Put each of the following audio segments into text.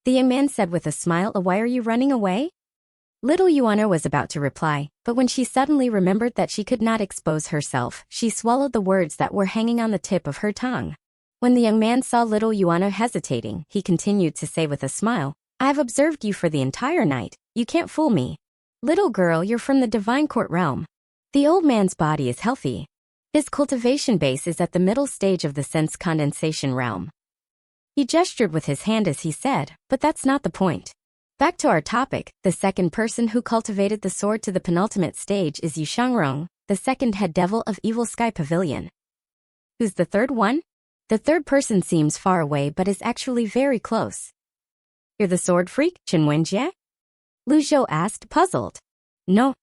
the young man said with a smile. Why are you running away? Little Yuana was about to reply, but when she suddenly remembered that she could not expose herself, she swallowed the words that were hanging on the tip of her tongue. When the young man saw little Yuana hesitating, he continued to say with a smile, I have observed you for the entire night. You can't fool me. Little girl, you're from the divine court realm. The old man's body is healthy. His cultivation base is at the middle stage of the sense condensation realm. He gestured with his hand as he said, but that's not the point. Back to our topic, the second person who cultivated the sword to the penultimate stage is Yu Shangrong, the second head devil of Evil Sky Pavilion. Who's the third one? The third person seems far away but is actually very close. You're the sword freak, Chen Wenjie? Lu Zhou asked, puzzled. No.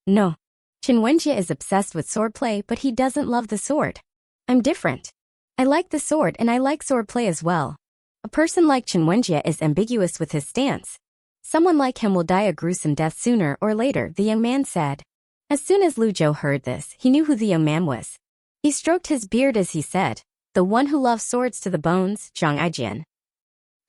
Chen Wenjie is obsessed with swordplay, but he doesn't love the sword. I'm different. I like the sword and I like swordplay as well. A person like Chen Wenjie is ambiguous with his stance. Someone like him will die a gruesome death sooner or later, the young man said. As soon as Lu Zhou heard this, he knew who the young man was. He stroked his beard as he said, the one who loves swords to the bones, Zhang Aijian.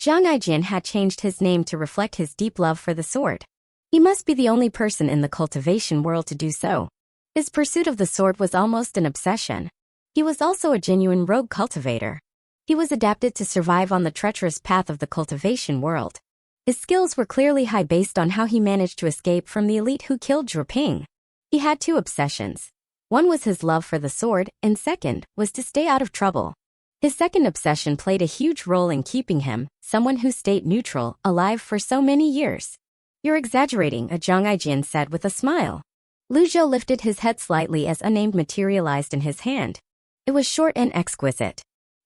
Zhang Aijian had changed his name to reflect his deep love for the sword. He must be the only person in the cultivation world to do so. His pursuit of the sword was almost an obsession. He was also a genuine rogue cultivator. He was adapted to survive on the treacherous path of the cultivation world. His skills were clearly high based on how he managed to escape from the elite who killed Zhu Ping. He had two obsessions. One was his love for the sword, and second was to stay out of trouble. His second obsession played a huge role in keeping him, someone who stayed neutral, alive for so many years. You're exaggerating, Zhang Aijian said with a smile. Lu Zhou lifted his head slightly as a name materialized in his hand. It was short and exquisite.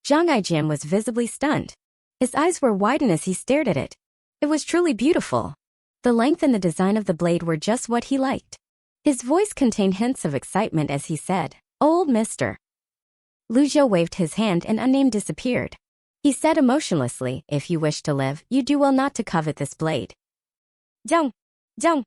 Zhang Aijian was visibly stunned. His eyes were widened as he stared at it. It was truly beautiful. The length and the design of the blade were just what he liked. His voice contained hints of excitement as he said, Old mister. Lu Zhou waved his hand and a name disappeared. He said emotionlessly, if you wish to live, you do well not to covet this blade. Dong, dong,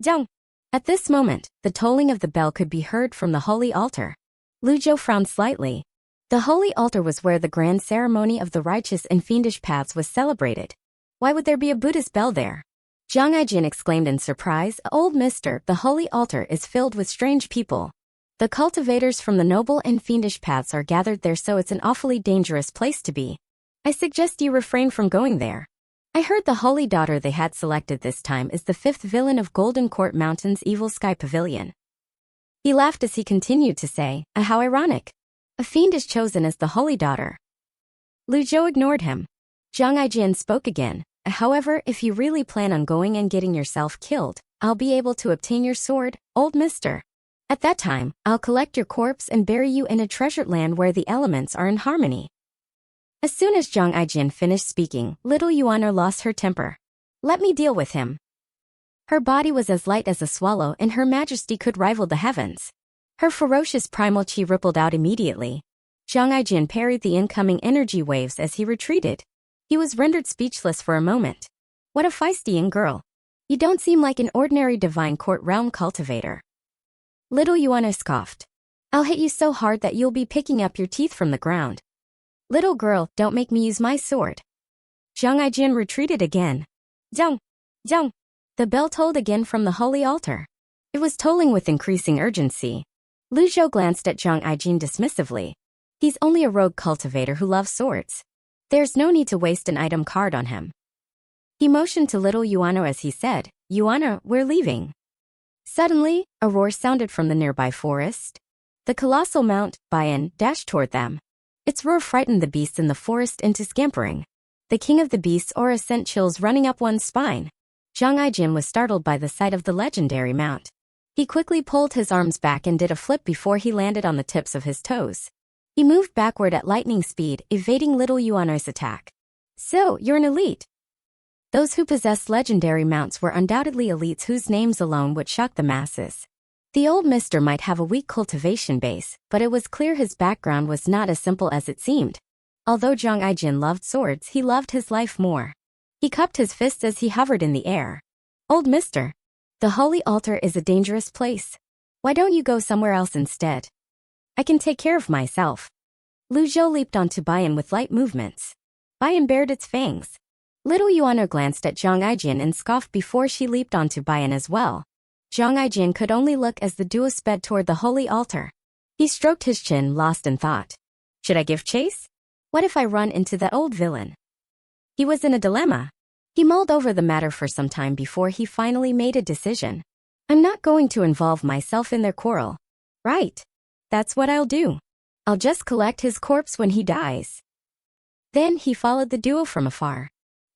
dong. At this moment, the tolling of the bell could be heard from the holy altar. Lu Zhou frowned slightly. The holy altar was where the grand ceremony of the righteous and fiendish paths was celebrated. Why would there be a Buddhist bell there? Zhang Aijin exclaimed in surprise, Old mister, the holy altar is filled with strange people. The cultivators from the noble and fiendish paths are gathered there, so it's an awfully dangerous place to be. I suggest you refrain from going there. I heard the holy daughter they had selected this time is the fifth villain of Golden Court Mountain's Evil Sky Pavilion. He laughed as he continued to say, how ironic. A fiend is chosen as the holy daughter. Lu Zhou ignored him. Zhang Aijian spoke again. However, if you really plan on going and getting yourself killed, I'll be able to obtain your sword, old mister. At that time, I'll collect your corpse and bury you in a treasured land where the elements are in harmony. As soon as Zhang Aijian finished speaking, little Yuana lost her temper. Let me deal with him. Her body was as light as a swallow and her majesty could rival the heavens. Her ferocious primal chi rippled out immediately. Zhang Aijian parried the incoming energy waves as he retreated. He was rendered speechless for a moment. What a feisty young girl. You don't seem like an ordinary divine court realm cultivator. Little Yuana scoffed. I'll hit you so hard that you'll be picking up your teeth from the ground. Little girl, don't make me use my sword. Zhang Aijian retreated again. Zhang, zhang. The bell tolled again from the holy altar. It was tolling with increasing urgency. Lu Zhou glanced at Zhang Aijian dismissively. He's only a rogue cultivator who loves swords. There's no need to waste an item card on him. He motioned to little Yuana as he said, Yuana, we're leaving. Suddenly, a roar sounded from the nearby forest. The colossal mount, Bayan, dashed toward them. Its roar frightened the beasts in the forest into scampering. The king of the beasts' aura sent chills running up one's spine. Zhang Aijian was startled by the sight of the legendary mount. He quickly pulled his arms back and did a flip before he landed on the tips of his toes. He moved backward at lightning speed, evading little Yuana's attack. So, you're an elite. Those who possessed legendary mounts were undoubtedly elites whose names alone would shock the masses. The old mister might have a weak cultivation base, but it was clear his background was not as simple as it seemed. Although Zhang Aijian loved swords, he loved his life more. He cupped his fists as he hovered in the air. Old mister, the holy altar is a dangerous place. Why don't you go somewhere else instead? I can take care of myself. Lu Zhou leaped onto Bayan with light movements. Bayan bared its fangs. Little Yuano glanced at Zhang Aijin and scoffed before she leaped onto Bayan as well. Zhang Aijin could only look as the duo sped toward the holy altar. He stroked his chin, lost in thought. Should I give chase? What if I run into the old villain? He was in a dilemma. He mulled over the matter for some time before he finally made a decision. I'm not going to involve myself in their quarrel. Right. That's what I'll do. I'll just collect his corpse when he dies. Then he followed the duo from afar.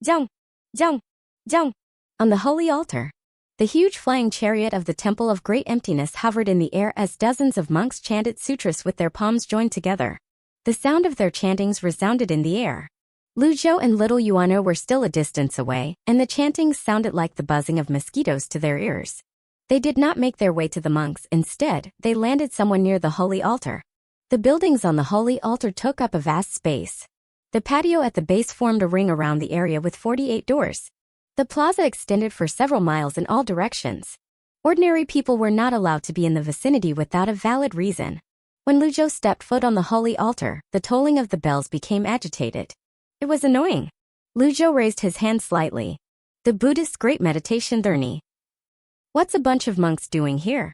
Zhang! Zhang! Zhang! On the holy altar, the huge flying chariot of the Temple of Great Emptiness hovered in the air as dozens of monks chanted sutras with their palms joined together. The sound of their chantings resounded in the air. Lu Zhou and little Yuano were still a distance away, and the chantings sounded like the buzzing of mosquitoes to their ears. They did not make their way to the monks. Instead, they landed somewhere near the holy altar. The buildings on the holy altar took up a vast space. The patio at the base formed a ring around the area with 48 doors. The plaza extended for several miles in all directions. Ordinary people were not allowed to be in the vicinity without a valid reason. When Lu Zhou stepped foot on the holy altar, the tolling of the bells became agitated. It was annoying. Lu Zhou raised his hand slightly. The Buddhist Great Meditation Journey. What's a bunch of monks doing here?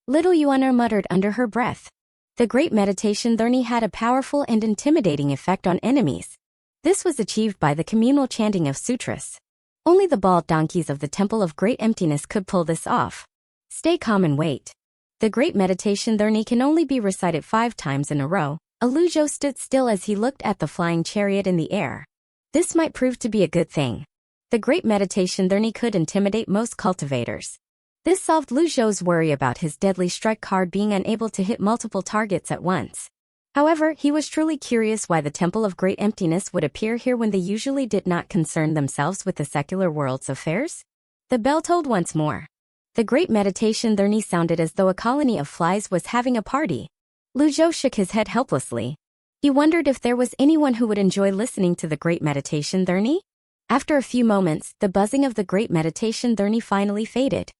Little Yuano muttered under her breath. The Great Meditation Journey had a powerful and intimidating effect on enemies. This was achieved by the communal chanting of sutras. Only the bald donkeys of the Temple of Great Emptiness could pull this off. Stay calm and wait. The Great Meditation Journey can only be recited 5 times in a row. Lu Zhou stood still as he looked at the flying chariot in the air. This might prove to be a good thing. The Great Meditation Journey could intimidate most cultivators. This solved Lu Zhou's worry about his deadly strike card being unable to hit multiple targets at once. However, he was truly curious why the Temple of Great Emptiness would appear here when they usually did not concern themselves with the secular world's affairs. The bell tolled once more. The Great Meditation Journey sounded as though a colony of flies was having a party. Lu Zhou shook his head helplessly. He wondered if there was anyone who would enjoy listening to the Great Meditation Journey. After a few moments, the buzzing of the Great Meditation Journey finally faded.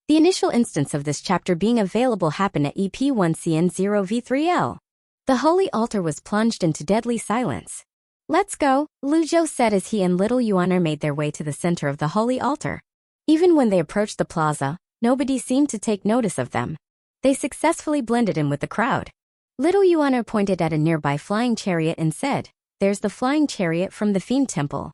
The initial instance of this chapter being available happened at EP1CN0V3L. The holy altar was plunged into deadly silence. Let's go, Lu Zhou said as he and little Yuano made their way to the center of the holy altar. Even when they approached the plaza, nobody seemed to take notice of them. They successfully blended in with the crowd. Little Yuano pointed at a nearby flying chariot and said, "There's the flying chariot from the Fiend Temple."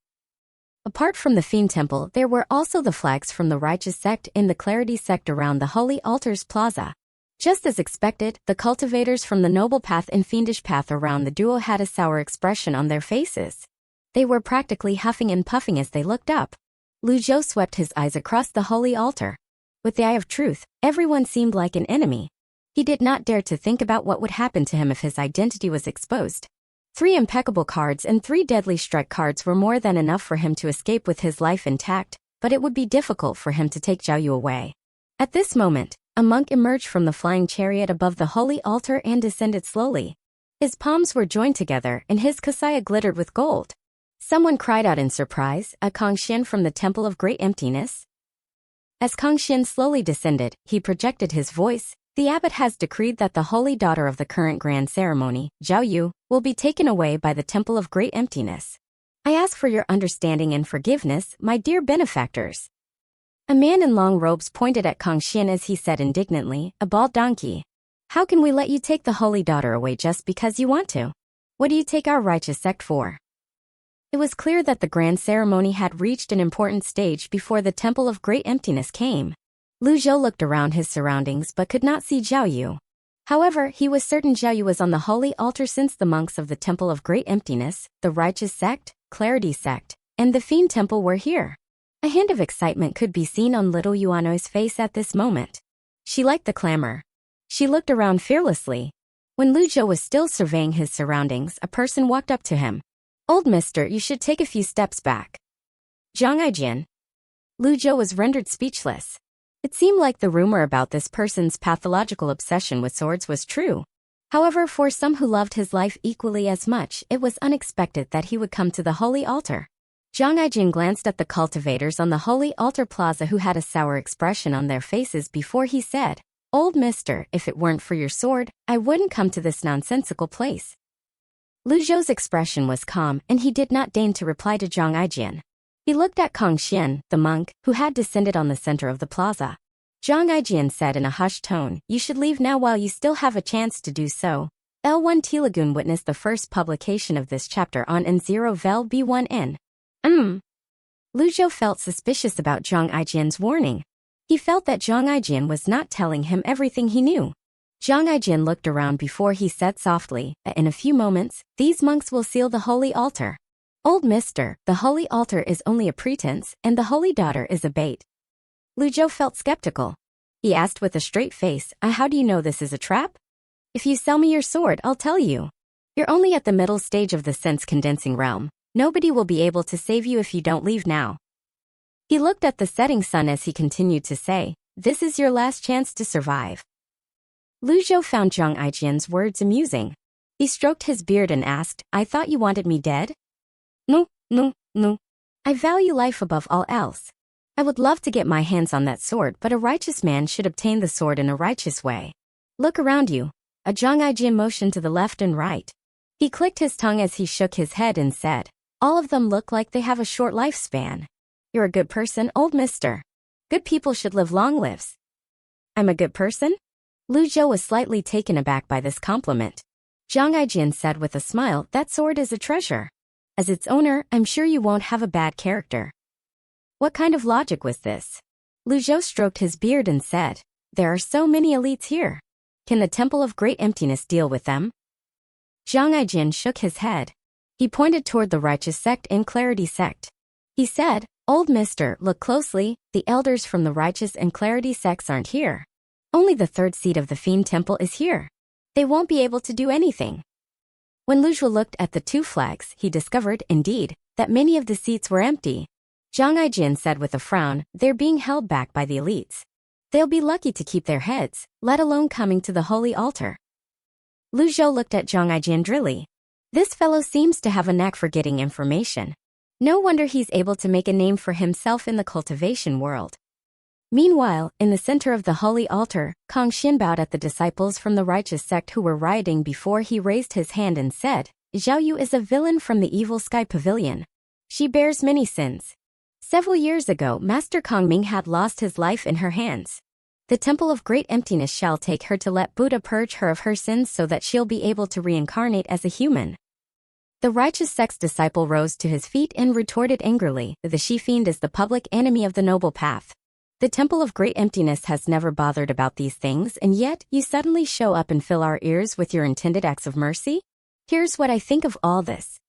Apart from the Fiend Temple, there were also the flags from the Righteous Sect and the Clarity Sect around the Holy Altar's plaza. Just as expected, the cultivators from the Noble Path and Fiendish Path around the duo had a sour expression on their faces. They were practically huffing and puffing as they looked up. Lu Zhou swept his eyes across the holy altar. With the eye of truth, everyone seemed like an enemy. He did not dare to think about what would happen to him if his identity was exposed. 3 impeccable cards and 3 deadly strike cards were more than enough for him to escape with his life intact, but it would be difficult for him to take Zhao Yu away. At this moment, a monk emerged from the flying chariot above the holy altar and descended slowly. His palms were joined together and his kasaya glittered with gold. Someone cried out in surprise, "A Kongxian from the Temple of Great Emptiness?" As Kongxian slowly descended, he projected his voice. The abbot has decreed that the holy daughter of the current grand ceremony, Zhao Yu, will be taken away by the Temple of Great Emptiness. I ask for your understanding and forgiveness, my dear benefactors. A man in long robes pointed at Kongxian as he said indignantly, "A bald donkey. How can we let you take the holy daughter away just because you want to? What do you take our righteous sect for?" It was clear that the grand ceremony had reached an important stage before the Temple of Great Emptiness came. Lu Zhou looked around his surroundings but could not see Zhao Yu. However, he was certain Zhao Yu was on the holy altar since the monks of the Temple of Great Emptiness, the Righteous Sect, Clarity Sect, and the Fiend Temple were here. A hint of excitement could be seen on little Yuano's face at this moment. She liked the clamor. She looked around fearlessly. When Lu Zhou was still surveying his surroundings, a person walked up to him. "Old mister, you should take a few steps back." Zhang Aijin. Lu Zhou was rendered speechless. It seemed like the rumor about this person's pathological obsession with swords was true. However, for some who loved his life equally as much, it was unexpected that he would come to the holy altar. Zhang Aijin glanced at the cultivators on the holy altar plaza who had a sour expression on their faces before he said, "Old mister, if it weren't for your sword, I wouldn't come to this nonsensical place." Lu Zhou's expression was calm and he did not deign to reply to Zhang Aijin. He looked at Kang Xian, the monk, who had descended on the center of the plaza. Zhang Aijian said in a hushed tone, "You should leave now while you still have a chance to do so." L1 T-Lagoon witnessed the first publication of this chapter on N0vel B1N. Lu Zhou felt suspicious about Zhang Aijian's warning. He felt that Zhang Aijian was not telling him everything he knew. Zhang Aijian looked around before he said softly, "In a few moments, these monks will seal the holy altar." "Old mister, the holy altar is only a pretense, and the holy daughter is a bait." Lu Zhou felt skeptical. He asked with a straight face, "How do you know this is a trap?" "If you sell me your sword, I'll tell you. You're only at the middle stage of the sense-condensing realm. Nobody will be able to save you if you don't leave now." He looked at the setting sun as he continued to say, "This is your last chance to survive." Lu Zhou found Zhang Aijian's words amusing. He stroked his beard and asked, "I thought you wanted me dead?" No. I value life above all else. I would love to get my hands on that sword, but a righteous man should obtain the sword in a righteous way. Look around you." A Zhang Aijian motioned to the left and right. He clicked his tongue as he shook his head and said, "All of them look like they have a short lifespan. You're a good person, old mister. Good people should live long lives." "I'm a good person?" Lu Zhou was slightly taken aback by this compliment. Zhang Aijian said with a smile, "That sword is a treasure. As its owner, I'm sure you won't have a bad character." What kind of logic was this? Lu Zhou stroked his beard and said, "There are so many elites here. Can the Temple of Great Emptiness deal with them?" Zhang Aijian shook his head. He pointed toward the Righteous Sect and Clarity Sect. He said, "Old mister, look closely, the elders from the Righteous and Clarity sects aren't here. Only the third seat of the Fiend Temple is here. They won't be able to do anything." When Lu Zhou looked at the two flags, he discovered, indeed, that many of the seats were empty. Zhang Aijian said with a frown, "They're being held back by the elites. They'll be lucky to keep their heads, let alone coming to the holy altar." Lu Zhou looked at Zhang Aijian drily. This fellow seems to have a knack for getting information. No wonder he's able to make a name for himself in the cultivation world. Meanwhile, in the center of the holy altar, Kang Xin bowed at the disciples from the Righteous Sect who were rioting before he raised his hand and said, "Zhao Yu is a villain from the Evil Sky Pavilion. She bears many sins. Several years ago, Master Kang Ming had lost his life in her hands. The Temple of Great Emptiness shall take her to let Buddha purge her of her sins so that she'll be able to reincarnate as a human." The Righteous Sect's disciple rose to his feet and retorted angrily, "The she-fiend is the public enemy of the noble path. The Temple of Great Emptiness has never bothered about these things, and yet you suddenly show up and fill our ears with your intended acts of mercy? Here's what I think of all this."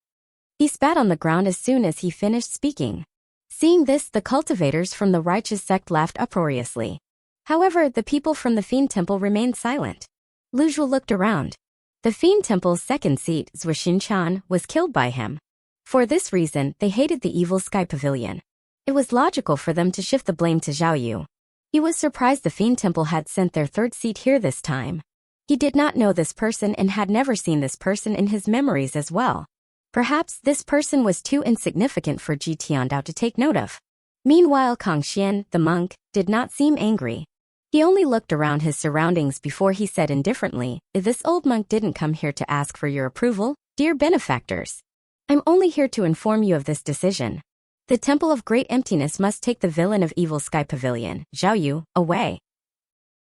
He spat on the ground as soon as he finished speaking. Seeing this, the cultivators from the Righteous Sect laughed uproariously. However, the people from the Fiend Temple remained silent. Lu Zhou looked around. The Fiend Temple's second seat, Zhuxin Chan, was killed by him. For this reason, they hated the Evil Sky Pavilion. It was logical for them to shift the blame to Zhao Yu. He was surprised the Fiend Temple had sent their third seat here this time. He did not know this person and had never seen this person in his memories as well. Perhaps this person was too insignificant for Ji Tiandao to take note of. Meanwhile, Kang Xian, the monk, did not seem angry. He only looked around his surroundings before he said indifferently, "This old monk didn't come here to ask for your approval, dear benefactors. I'm only here to inform you of this decision. The Temple of Great Emptiness must take the villain of Evil Sky Pavilion, Zhao Yu, away."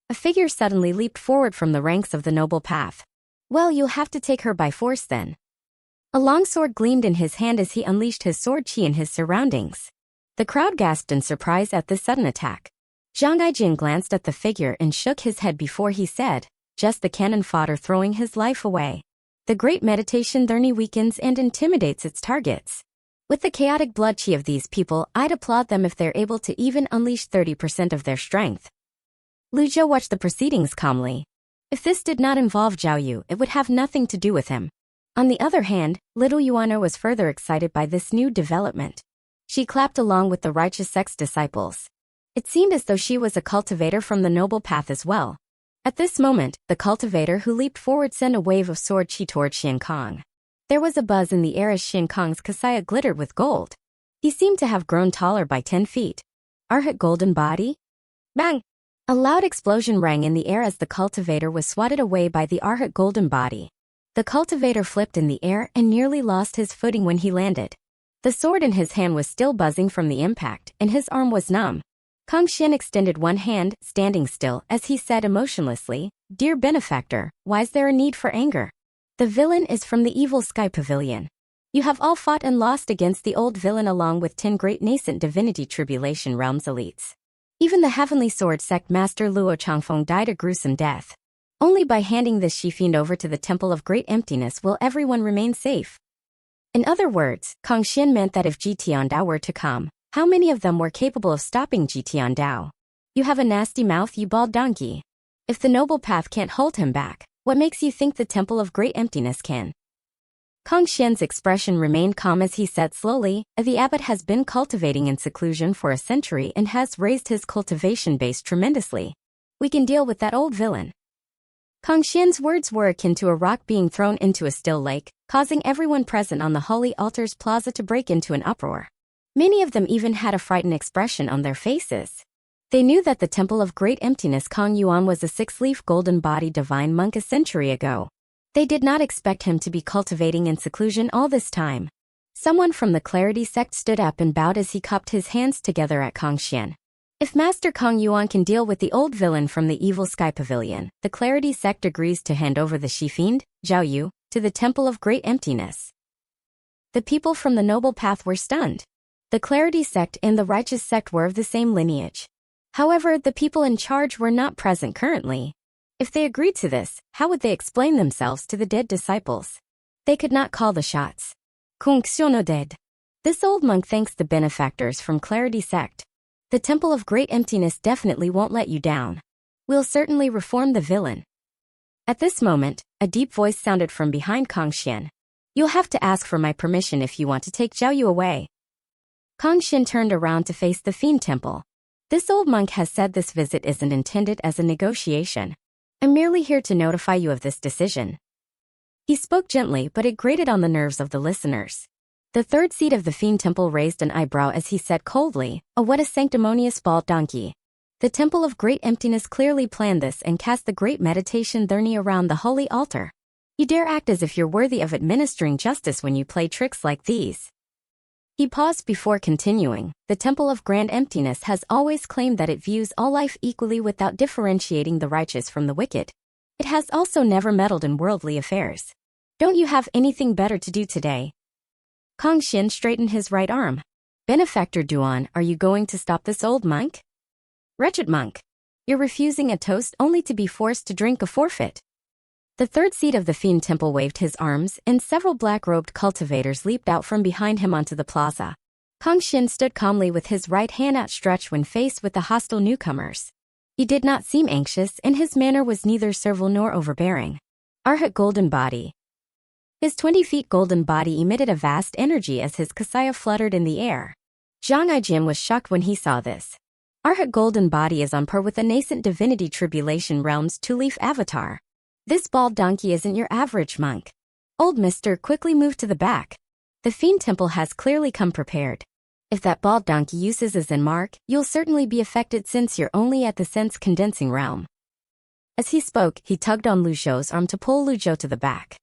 A figure suddenly leaped forward from the ranks of the noble path. "Well, you'll have to take her by force then." A long sword gleamed in his hand as he unleashed his sword chi in his surroundings. The crowd gasped in surprise at this sudden attack. Zhang Aijian glanced at the figure and shook his head before he said, "Just the cannon fodder throwing his life away. The great meditation journey weakens and intimidates its targets. With the chaotic blood chi of these people, I'd applaud them if they're able to even unleash 30% of their strength." Lu Zhou watched the proceedings calmly. If this did not involve Zhao Yu, it would have nothing to do with him. On the other hand, little Yuana was further excited by this new development. She clapped along with the Righteous Sect's disciples. It seemed as though she was a cultivator from the noble path as well. At this moment, the cultivator who leaped forward sent a wave of sword chi toward Xian Kong. There was a buzz in the air as Xian Kong's kasaya glittered with gold. He seemed to have grown taller by 10 feet. Arhat golden body? Bang! A loud explosion rang in the air as the cultivator was swatted away by the Arhat golden body. The cultivator flipped in the air and nearly lost his footing when he landed. The sword in his hand was still buzzing from the impact, and his arm was numb. Kang Xian extended one hand, standing still, as he said emotionlessly, "Dear benefactor, why is there a need for anger? The villain is from the evil sky pavilion. You have all fought and lost against the old villain along with 10 great nascent divinity tribulation realms elites. Even the heavenly sword sect master Luo Changfeng died a gruesome death. Only by handing this she-fiend over to the temple of great emptiness will everyone remain safe." In other words, Kang Xian meant that if Jitian Dao were to come, how many of them were capable of stopping Jitian Dao? You have a nasty mouth, you bald donkey. If the noble path can't hold him back, what makes you think the temple of great emptiness can? Kang Xian's expression remained calm as he said slowly, "The abbot has been cultivating in seclusion for a century and has raised his cultivation base tremendously. We can deal with that old villain." Kang Xian's words were akin to a rock being thrown into a still lake, causing everyone present on the Holy Altar's plaza to break into an uproar. Many of them even had a frightened expression on their faces. They knew that the Temple of Great Emptiness Kang Yuan was a 6-leaf golden body divine monk a century ago. They did not expect him to be cultivating in seclusion all this time. Someone from the Clarity sect stood up and bowed as he cupped his hands together at Kang Xian. "If Master Kang Yuan can deal with the old villain from the evil sky pavilion, the Clarity sect agrees to hand over the she-fiend, Zhao Yu, to the Temple of Great Emptiness." The people from the Noble Path were stunned. The Clarity sect and the Righteous sect were of the same lineage. However, the people in charge were not present currently. If they agreed to this, how would they explain themselves to the dead disciples? They could not call the shots. Kung Xiono dead. This old monk thanks the benefactors from Clarity sect. "The Temple of Great Emptiness definitely won't let you down. We'll certainly reform the villain." At this moment, a deep voice sounded from behind Kang Xian. "You'll have to ask for my permission if you want to take Zhao Yu away." Kang Xian turned around to face the Fiend Temple. "This old monk has said this visit isn't intended as a negotiation. I'm merely here to notify you of this decision." He spoke gently, but it grated on the nerves of the listeners. The third seat of the Fiend Temple raised an eyebrow as he said coldly, "Oh, what a sanctimonious bald donkey. The Temple of Great Emptiness clearly planned this and cast the great meditation therny around the holy altar. You dare act as if you're worthy of administering justice when you play tricks like these." He paused before continuing. "The Temple of Grand Emptiness has always claimed that it views all life equally without differentiating the righteous from the wicked. It has also never meddled in worldly affairs. Don't you have anything better to do today?" Kang Xian straightened his right arm. "Benefactor Duan, are you going to stop this old monk? Wretched monk. You're refusing a toast only to be forced to drink a forfeit." The third seat of the Fiend Temple waved his arms, and several black-robed cultivators leaped out from behind him onto the plaza. Kang Xian stood calmly with his right hand outstretched when faced with the hostile newcomers. He did not seem anxious, and his manner was neither servile nor overbearing. Arhat golden body. His 20-feet golden body emitted a vast energy as his kasaya fluttered in the air. Zhang Aijin was shocked when he saw this. Arhat golden body is on par with the nascent divinity tribulation realm's 2-leaf avatar. This bald donkey isn't your average monk. Old mister quickly moved to the back. The Fiend Temple has clearly come prepared. If that bald donkey uses a Zen mark, you'll certainly be affected since you're only at the sense condensing realm. As he spoke, he tugged on Lu Zhou's arm to pull Lu Zhou to the back.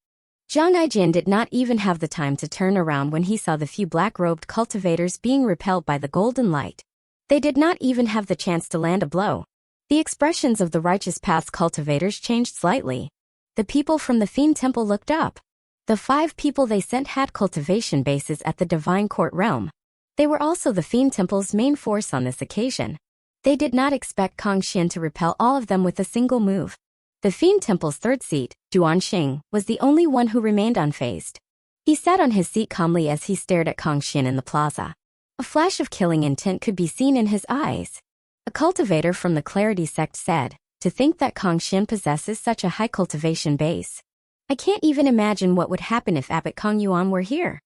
Zhang Aijin did not even have the time to turn around when he saw the few black-robed cultivators being repelled by the golden light. They did not even have the chance to land a blow. The expressions of the Righteous Path's cultivators changed slightly. The people from the Fiend Temple looked up. The 5 people they sent had cultivation bases at the Divine Court realm. They were also the Fiend Temple's main force on this occasion. They did not expect Kang Xian to repel all of them with a single move. The Fiend Temple's third seat, Duan Xing, was the only one who remained unfazed. He sat on his seat calmly as he stared at Kang Xian in the plaza. A flash of killing intent could be seen in his eyes. A cultivator from the Clarity sect said, "To think that Kang Xian possesses such a high cultivation base. I can't even imagine what would happen if Abbot Kang Yuan were here."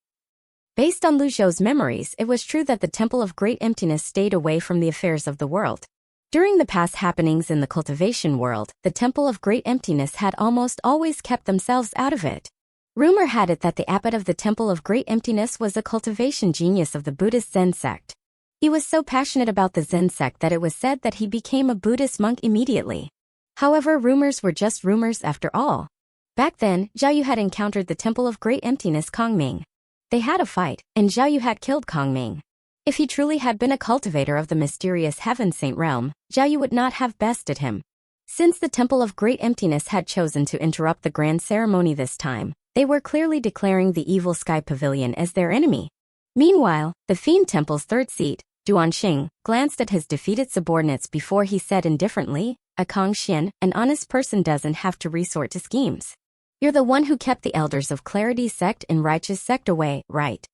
Based on Lu Zhou's memories, it was true that the Temple of Great Emptiness stayed away from the affairs of the world. During the past happenings in the cultivation world, the Temple of Great Emptiness had almost always kept themselves out of it. Rumor had it that the abbot of the Temple of Great Emptiness was a cultivation genius of the Buddhist Zen sect. He was so passionate about the Zen sect that it was said that he became a Buddhist monk immediately. However, rumors were just rumors after all. Back then, Zhao Yu had encountered the Temple of Great Emptiness Kang Ming. They had a fight, and Zhao Yu had killed Kong Ming. If he truly had been a cultivator of the mysterious Heaven Saint realm, Zhao Yu would not have bested him. Since the Temple of Great Emptiness had chosen to interrupt the grand ceremony this time, they were clearly declaring the Evil Sky Pavilion as their enemy. Meanwhile, the Fiend Temple's third seat, Duanxing, glanced at his defeated subordinates before he said indifferently, "A Kong Xian, an honest person doesn't have to resort to schemes. You're the one who kept the Elders of Clarity sect and Righteous sect away, right?"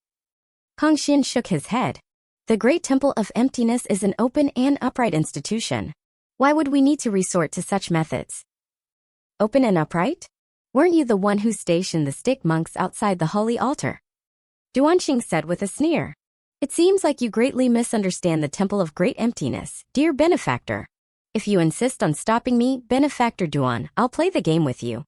Kong Xian shook his head. "The Great Temple of Emptiness is an open and upright institution. Why would we need to resort to such methods?" "Open and upright? Weren't you the one who stationed the stick monks outside the holy altar?" Duanxing said with a sneer. "It seems like you greatly misunderstand the Temple of Great Emptiness, dear benefactor. If you insist on stopping me, Benefactor Duan, I'll play the game with you."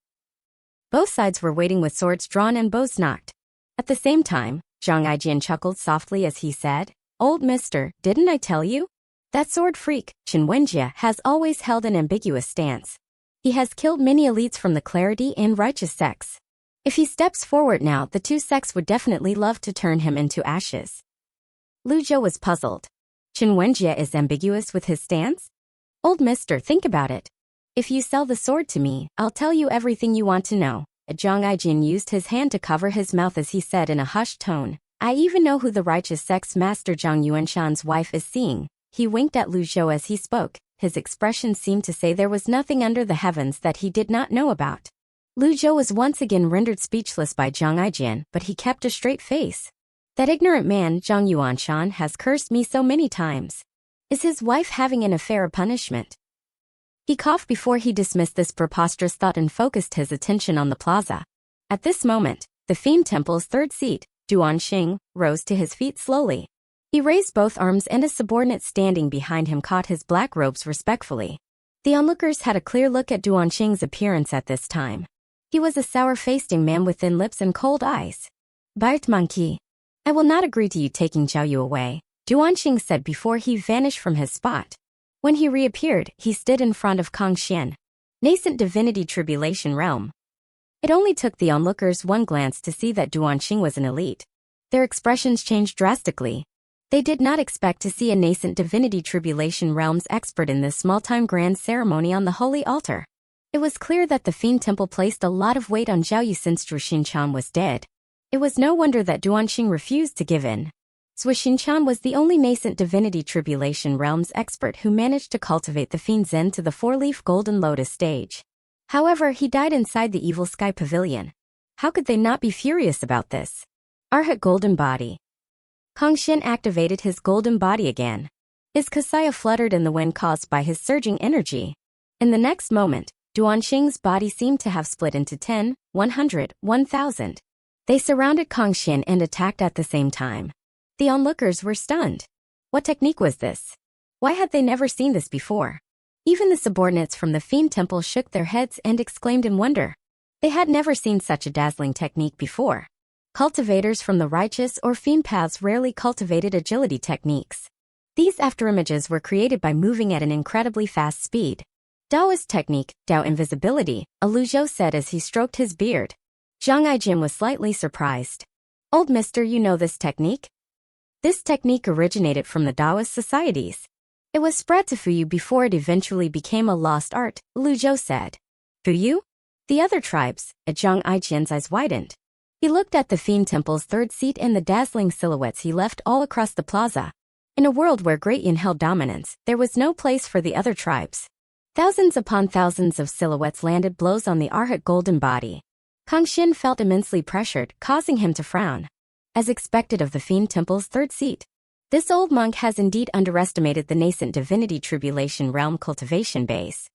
Both sides were waiting with swords drawn and bows knocked. At the same time, Zhang Aijian chuckled softly as he said, "Old mister, didn't I tell you? That sword freak, Qin Wenjie, has always held an ambiguous stance. He has killed many elites from the Clarity and Righteous sects. If he steps forward now, the two sects would definitely love to turn him into ashes." Lu Zhou was puzzled. Qin Wenjie is ambiguous with his stance? "Old mister, think about it. If you sell the sword to me, I'll tell you everything you want to know." Zhang Aijin used his hand to cover his mouth as he said in a hushed tone, "I even know who the Righteous sect's master Zhang Yuanshan's wife is seeing." He winked at Lu Zhou as he spoke. His expression seemed to say there was nothing under the heavens that he did not know about. Lu Zhou was once again rendered speechless by Zhang Aijian, but he kept a straight face. "That ignorant man, Zhang Yuanshan, has cursed me so many times. Is his wife having an affair a punishment?" He coughed before he dismissed this preposterous thought and focused his attention on the plaza. At this moment, the Fiend Temple's third seat, Duanxing, rose to his feet slowly. He raised both arms and a subordinate standing behind him caught his black robes respectfully. The onlookers had a clear look at Duanxing's appearance at this time. He was a sour-faced man with thin lips and cold eyes. "Bite monkey. I will not agree to you taking Zhao Yu away," Duanxing said before he vanished from his spot. When he reappeared, he stood in front of Kong Xian. Nascent Divinity Tribulation Realm. It only took the onlookers one glance to see that Duanxing was an elite. Their expressions changed drastically. They did not expect to see a nascent Divinity Tribulation Realms expert in this small-time grand ceremony on the holy altar. It was clear that the Fiend Temple placed a lot of weight on Zhao Yu since Zhu Xinchan was dead. It was no wonder that Duanxing refused to give in. Zhu Xinchan was the only nascent Divinity Tribulation Realms expert who managed to cultivate the Fiend Zen to the four-leaf golden lotus stage. However, he died inside the Evil Sky Pavilion. How could they not be furious about this? Arhat Golden Body. Kong Xian activated his golden body again. His kasaya fluttered in the wind caused by his surging energy. In the next moment, Duanxing's body seemed to have split into 10, 100, 1,000. They surrounded Kong Xian and attacked at the same time. The onlookers were stunned. What technique was this? Why had they never seen this before? Even the subordinates from the Fiend Temple shook their heads and exclaimed in wonder. They had never seen such a dazzling technique before. Cultivators from the Righteous or Fiend paths rarely cultivated agility techniques. These afterimages were created by moving at an incredibly fast speed. Daoist technique, Dao invisibility, Lu Zhou said as he stroked his beard. Zhang Aijin was slightly surprised. "Old mister, you know this technique?" This technique originated from the Daoist societies. It was spread to Fuyu before it eventually became a lost art, Lu Zhou said. "Fuyu?" The other tribes, Zhang Aijin's eyes widened. He looked at the Fiend Temple's third seat and the dazzling silhouettes he left all across the plaza. In a world where Great Yin held dominance, there was no place for the other tribes. Thousands upon thousands of silhouettes landed blows on the Arhat golden body. Kong Xian felt immensely pressured, causing him to frown. As expected of the Fiend Temple's third seat, this old monk has indeed underestimated the nascent Divinity Tribulation Realm cultivation base.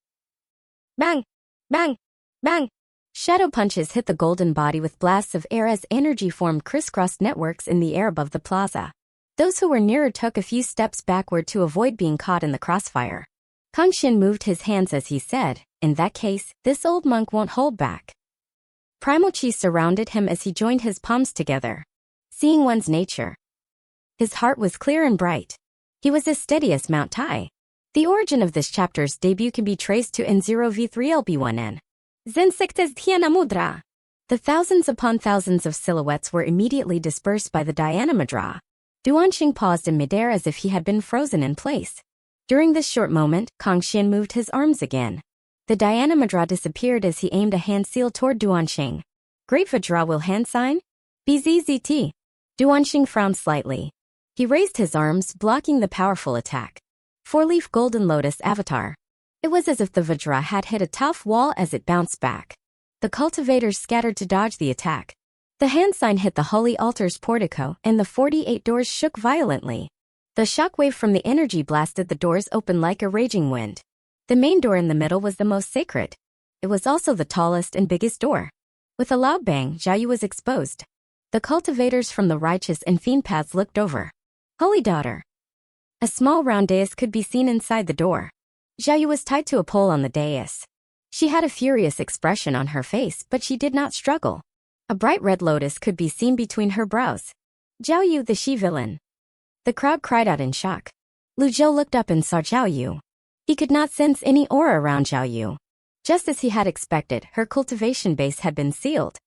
Bang! Bang! Bang! Shadow punches hit the golden body with blasts of air as energy formed crisscross networks in the air above the plaza. Those who were nearer took a few steps backward to avoid being caught in the crossfire. Kong Xian moved his hands as he said, "In that case, this old monk won't hold back." Primal chi surrounded him as he joined his palms together. Seeing one's nature. His heart was clear and bright. He was as steady as Mount Tai. The origin of this chapter's debut can be traced to N0V3LB1N. Zen Secta's Dhyana Mudra. The thousands upon thousands of silhouettes were immediately dispersed by the Dianamadra. Duanxing paused in midair as if he had been frozen in place. During this short moment, Kangxian moved his arms again. The Dianamadra disappeared as he aimed a hand seal toward Duanxing. Great Vajra will hand sign? BZZT. Duanxing frowned slightly. He raised his arms, blocking the powerful attack. Four-leaf golden lotus avatar. It was as if the Vajra had hit a tough wall as it bounced back. The cultivators scattered to dodge the attack. The hand sign hit the holy altar's portico, and the 48 doors shook violently. The shockwave from the energy blasted the doors open like a raging wind. The main door in the middle was the most sacred. It was also the tallest and biggest door. With a loud bang, Xiaoyu was exposed. The cultivators from the righteous and fiend paths looked over. Holy daughter. A small round dais could be seen inside the door. Xiaoyu was tied to a pole on the dais. She had a furious expression on her face, but she did not struggle. A bright red lotus could be seen between her brows. Xiaoyu, the she-villain. The crowd cried out in shock. Lu Zhou looked up and saw Xiaoyu. He could not sense any aura around Xiaoyu. Just as he had expected, her cultivation base had been sealed.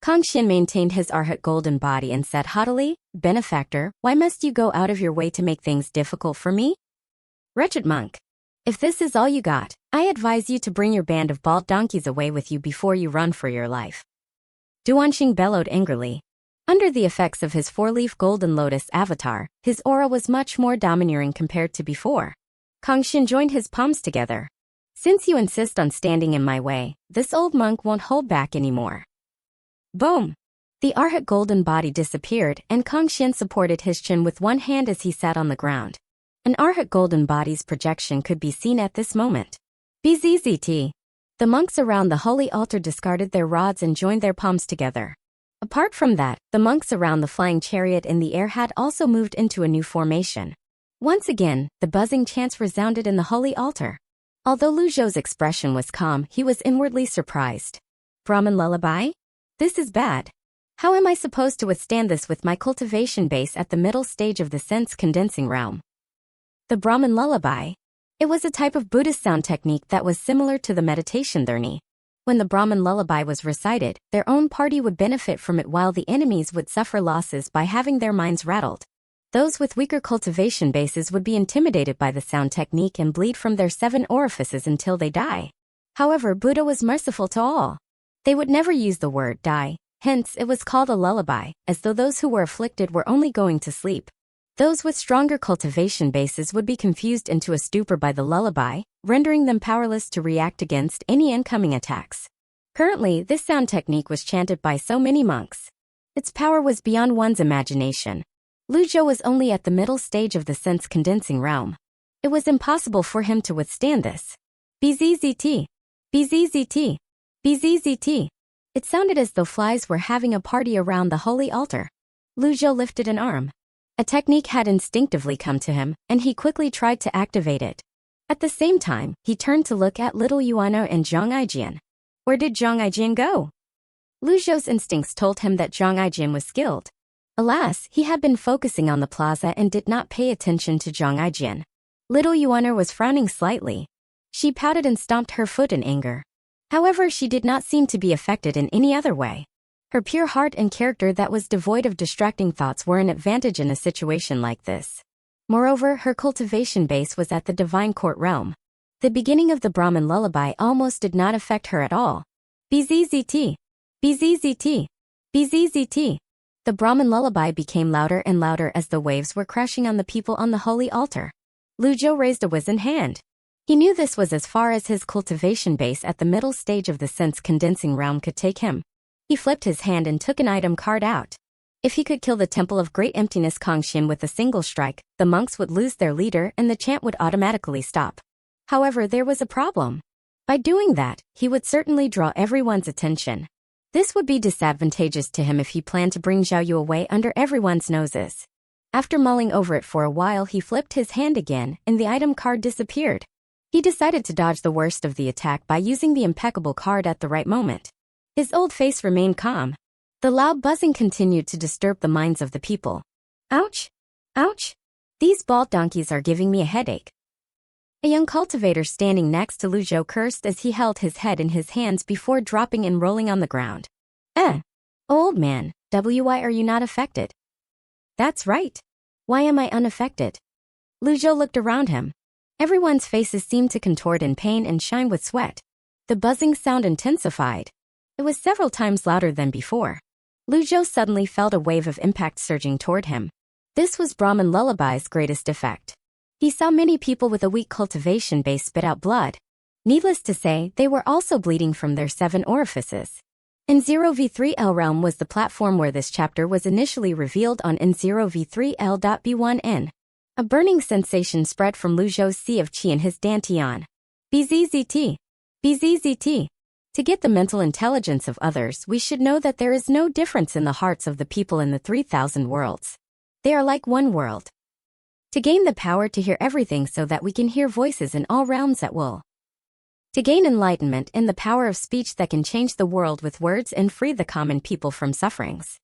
Kangxian maintained his arhat golden body and said haughtily, "Benefactor, why must you go out of your way to make things difficult for me? Wretched monk. If this is all you got, I advise you to bring your band of bald donkeys away with you before you run for your life." Duanxing bellowed angrily. Under the effects of his four-leaf golden lotus avatar, his aura was much more domineering compared to before. Kangxian joined his palms together. "Since you insist on standing in my way, this old monk won't hold back anymore." Boom! The arhat golden body disappeared, and Kangxian supported his chin with one hand as he sat on the ground. An arhat golden body's projection could be seen at this moment. BZZT. The monks around the holy altar discarded their rods and joined their palms together. Apart from that, the monks around the flying chariot in the air had also moved into a new formation. Once again, the buzzing chants resounded in the holy altar. Although Lu Zhou's expression was calm, he was inwardly surprised. Brahmin lullaby? This is bad. How am I supposed to withstand this with my cultivation base at the middle stage of the sense-condensing realm? The Brahmin lullaby. It was a type of Buddhist sound technique that was similar to the meditation dharni. When the Brahmin lullaby was recited, their own party would benefit from it while the enemies would suffer losses by having their minds rattled. Those with weaker cultivation bases would be intimidated by the sound technique and bleed from their 7 orifices until they die. However, Buddha was merciful to all. They would never use the word die, hence it was called a lullaby, as though those who were afflicted were only going to sleep. Those with stronger cultivation bases would be confused into a stupor by the lullaby, rendering them powerless to react against any incoming attacks. Currently, this sound technique was chanted by so many monks. Its power was beyond one's imagination. Lu Zhou was only at the middle stage of the sense-condensing realm. It was impossible for him to withstand this. BZZT. BZZT. BZZT. It sounded as though flies were having a party around the holy altar. Lu Zhou lifted an arm. A technique had instinctively come to him, and he quickly tried to activate it. At the same time, he turned to look at little Yuano and Zhang Aijian. Where did Zhang Aijian go? Lu Zhou's instincts told him that Zhang Aijian was skilled. Alas, he had been focusing on the plaza and did not pay attention to Zhang Aijian. Little Yuano was frowning slightly. She pouted and stomped her foot in anger. However, she did not seem to be affected in any other way. Her pure heart and character that was devoid of distracting thoughts were an advantage in a situation like this. Moreover, her cultivation base was at the divine court realm. The beginning of the Brahmin lullaby almost did not affect her at all. BZZT. BZZT. BZZT. The Brahmin lullaby became louder and louder as the waves were crashing on the people on the holy altar. Lu Zhou raised a wizened hand. He knew this was as far as his cultivation base at the middle stage of the sense-condensing realm could take him. He flipped his hand and took an item card out. If he could kill the Temple of Great Emptiness Kangxian with a single strike, the monks would lose their leader and the chant would automatically stop. However, there was a problem. By doing that, he would certainly draw everyone's attention. This would be disadvantageous to him if he planned to bring Xiaoyu away under everyone's noses. After mulling over it for a while, he flipped his hand again, and the item card disappeared. He decided to dodge the worst of the attack by using the impeccable card at the right moment. His old face remained calm. The loud buzzing continued to disturb the minds of the people. Ouch! Ouch! These bald donkeys are giving me a headache. A young cultivator standing next to Lu Zhou cursed as he held his head in his hands before dropping and rolling on the ground. Eh. Old man, why are you not affected? That's right. Why am I unaffected? Lu Zhou looked around him. Everyone's faces seemed to contort in pain and shine with sweat. The buzzing sound intensified. It was several times louder than before. Lu Zhou suddenly felt a wave of impact surging toward him. This was Brahman Lullaby's greatest effect. He saw many people with a weak cultivation base spit out blood. Needless to say, they were also bleeding from their 7 orifices. N0v3L Realm was the platform where this chapter was initially revealed on N0v3L.B1N. A burning sensation spread from Lu Zhou's sea of qi in his dantian. BZZT. BZZT. To get the mental intelligence of others, we should know that there is no difference in the hearts of the people in the 3,000 worlds. They are like one world. To gain the power to hear everything so that we can hear voices in all realms at will. To gain enlightenment and the power of speech that can change the world with words and free the common people from sufferings.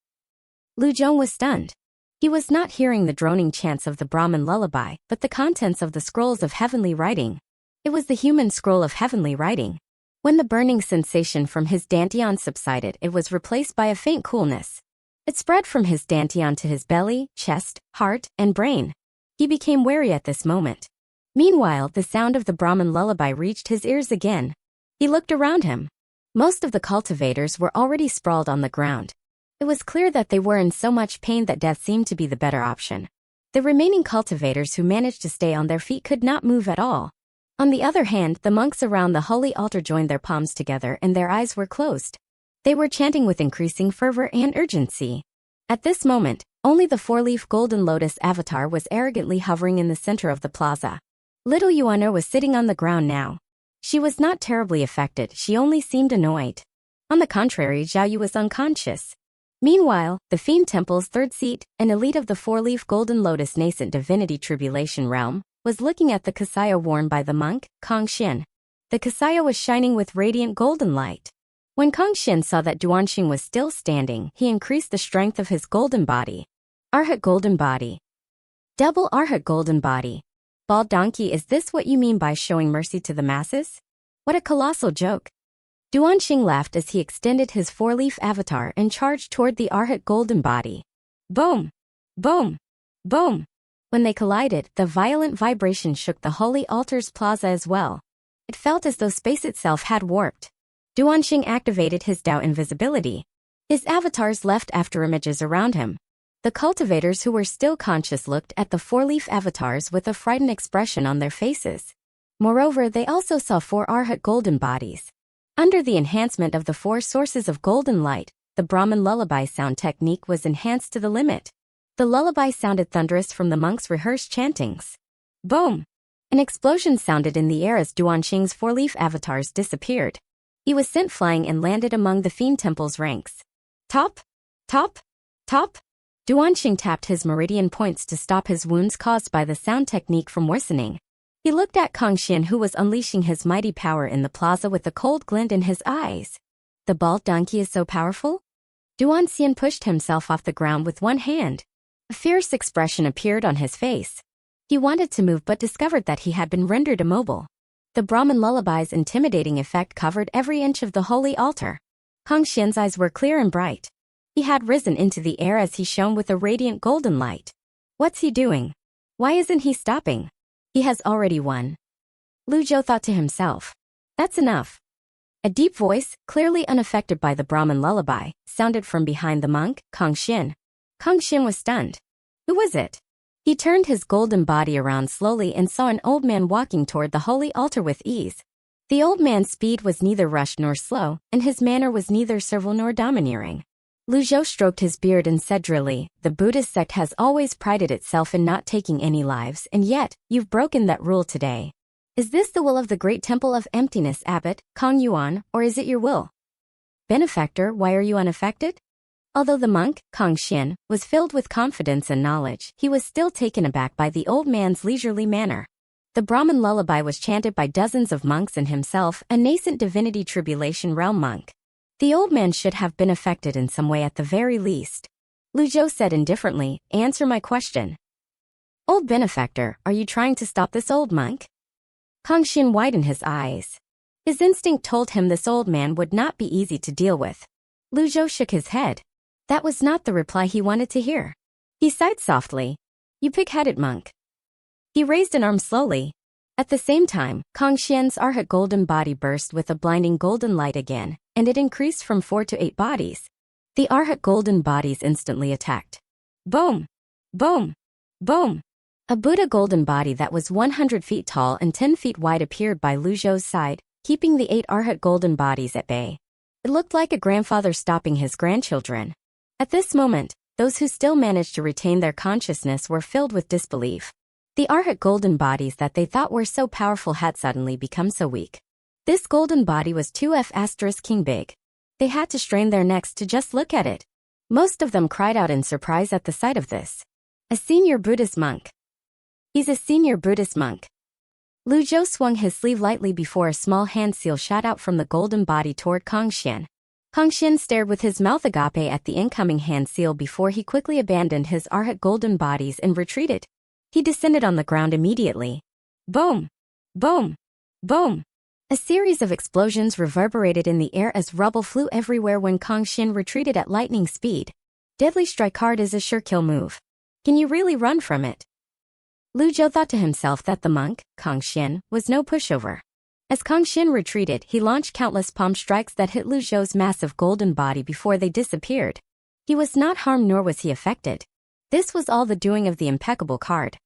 Lu Zhou was stunned. He was not hearing the droning chants of the Brahman lullaby, but the contents of the scrolls of heavenly writing. It was the human scroll of heavenly writing. When the burning sensation from his dantian subsided, it was replaced by a faint coolness. It spread from his dantian to his belly, chest, heart, and brain. He became wary at this moment. Meanwhile, the sound of the Brahman lullaby reached his ears again. He looked around him. Most of the cultivators were already sprawled on the ground. It was clear that they were in so much pain that death seemed to be the better option. The remaining cultivators who managed to stay on their feet could not move at all. On the other hand, the monks around the holy altar joined their palms together and their eyes were closed. They were chanting with increasing fervor and urgency. At this moment, only the 4-leaf golden lotus avatar was arrogantly hovering in the center of the plaza. Little Yuana was sitting on the ground now. She was not terribly affected, she only seemed annoyed. On the contrary, Zhao Yu was unconscious. Meanwhile, the Fiend Temple's 3rd seat, an elite of the 4-leaf golden lotus nascent divinity tribulation realm, was looking at the kasaya worn by the monk, Kong Xin. The kasaya was shining with radiant golden light. When Kong Xin saw that Duanxing was still standing, he increased the strength of his golden body. Arhat golden body. Double Arhat golden body. Bald donkey, is this what you mean by showing mercy to the masses? What a colossal joke. Duanxing laughed as he extended his 4-leaf avatar and charged toward the Arhat golden body. Boom! Boom! Boom! When they collided, the violent vibration shook the holy altar's plaza as well. It felt as though space itself had warped. Duanxing activated his Dao invisibility. His avatars left afterimages around him. The cultivators who were still conscious looked at the 4-leaf avatars with a frightened expression on their faces. Moreover, they also saw 4 Arhat golden bodies. Under the enhancement of the 4 sources of golden light, the Brahman lullaby sound technique was enhanced to the limit. The lullaby sounded thunderous from the monks' rehearsed chantings. Boom! An explosion sounded in the air as Duanxing's 4-leaf avatars disappeared. He was sent flying and landed among the Fiend Temple's ranks. Top! Top! Top! Duanxing tapped his meridian points to stop his wounds caused by the sound technique from worsening. He looked at Kong Xin, who was unleashing his mighty power in the plaza with a cold glint in his eyes. The bald donkey is so powerful? Duanxian pushed himself off the ground with one hand. A fierce expression appeared on his face. He wanted to move but discovered that he had been rendered immobile. The Brahman lullaby's intimidating effect covered every inch of the holy altar. Kong Xian's eyes were clear and bright. He had risen into the air as he shone with a radiant golden light. What's he doing? Why isn't he stopping? He has already won. Lu Zhou thought to himself. That's enough. A deep voice, clearly unaffected by the Brahman lullaby, sounded from behind the monk, Kong Xin. Kong Xin was stunned. Who was it? He turned his golden body around slowly and saw an old man walking toward the holy altar with ease. The old man's speed was neither rushed nor slow, and his manner was neither servile nor domineering. Lu Zhou stroked his beard and said drily, the Buddhist sect has always prided itself in not taking any lives, and yet, you've broken that rule today. Is this the will of the great temple of emptiness, Abbot, Kong Yuan, or is it your will? Benefactor, why are you unaffected? Although the monk, Kong Xin, was filled with confidence and knowledge, he was still taken aback by the old man's leisurely manner. The Brahman lullaby was chanted by dozens of monks and himself, a nascent divinity tribulation realm monk. The old man should have been affected in some way at the very least. Lu Zhou said indifferently, answer my question. Old benefactor, are you trying to stop this old monk? Kong Xin widened his eyes. His instinct told him this old man would not be easy to deal with. Lu Zhou shook his head. That was not the reply he wanted to hear. He sighed softly. You pig-headed monk. He raised an arm slowly. At the same time, Kang Xian's arhat golden body burst with a blinding golden light again, and it increased from 4 to 8 bodies. The arhat golden bodies instantly attacked. Boom! Boom! Boom! A Buddha golden body that was 100 feet tall and 10 feet wide appeared by Lu Zhou's side, keeping the 8 arhat golden bodies at bay. It looked like a grandfather stopping his grandchildren. At this moment, those who still managed to retain their consciousness were filled with disbelief. The arhat golden bodies that they thought were so powerful had suddenly become so weak. This golden body was 2F** king big. They had to strain their necks to just look at it. Most of them cried out in surprise at the sight of this. A senior Buddhist monk. He's a senior Buddhist monk. Lu Zhou swung his sleeve lightly before a small hand seal shot out from the golden body toward Kang Xian. Kang Xian stared with his mouth agape at the incoming hand seal before he quickly abandoned his arhat golden bodies and retreated. He descended on the ground immediately. Boom! Boom! Boom! A series of explosions reverberated in the air as rubble flew everywhere when Kang Xian retreated at lightning speed. Deadly strike hard is a sure kill move. Can you really run from it? Lu Zhou thought to himself that the monk, Kang Xian, was no pushover. As Kang Xian retreated, he launched countless palm strikes that hit Lu Zhou's massive golden body before they disappeared. He was not harmed nor was he affected. This was all the doing of the impeccable card.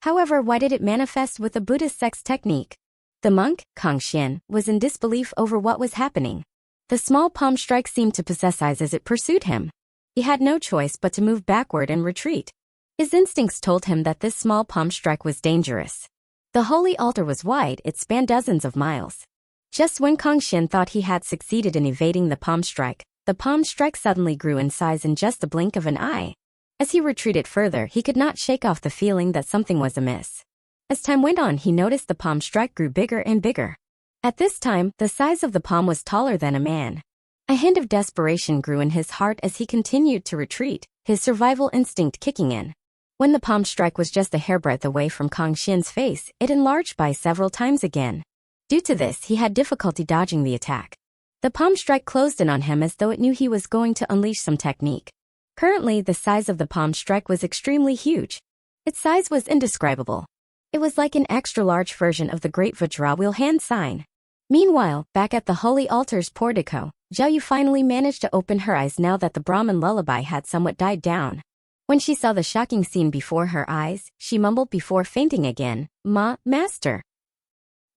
However, why did it manifest with a Buddhist sex technique? The monk, Kang Xian, was in disbelief over what was happening. The small palm strike seemed to possess eyes as it pursued him. He had no choice but to move backward and retreat. His instincts told him that this small palm strike was dangerous. The holy altar was wide, it spanned dozens of miles. Just when Kang Xian thought he had succeeded in evading the palm strike suddenly grew in size in just a blink of an eye. As he retreated further, he could not shake off the feeling that something was amiss. As time went on, he noticed the palm strike grew bigger and bigger. At this time, the size of the palm was taller than a man. A hint of desperation grew in his heart as he continued to retreat, his survival instinct kicking in. When the palm strike was just a hairbreadth away from Kang Xian's face, it enlarged by several times again. Due to this, he had difficulty dodging the attack. The palm strike closed in on him as though it knew he was going to unleash some technique. Currently, the size of the palm strike was extremely huge. Its size was indescribable. It was like an extra-large version of the Great Vajrawheel hand sign. Meanwhile, back at the holy altar's portico, Zhao Yu finally managed to open her eyes now that the Brahmin lullaby had somewhat died down. When she saw the shocking scene before her eyes, she mumbled before fainting again, Master.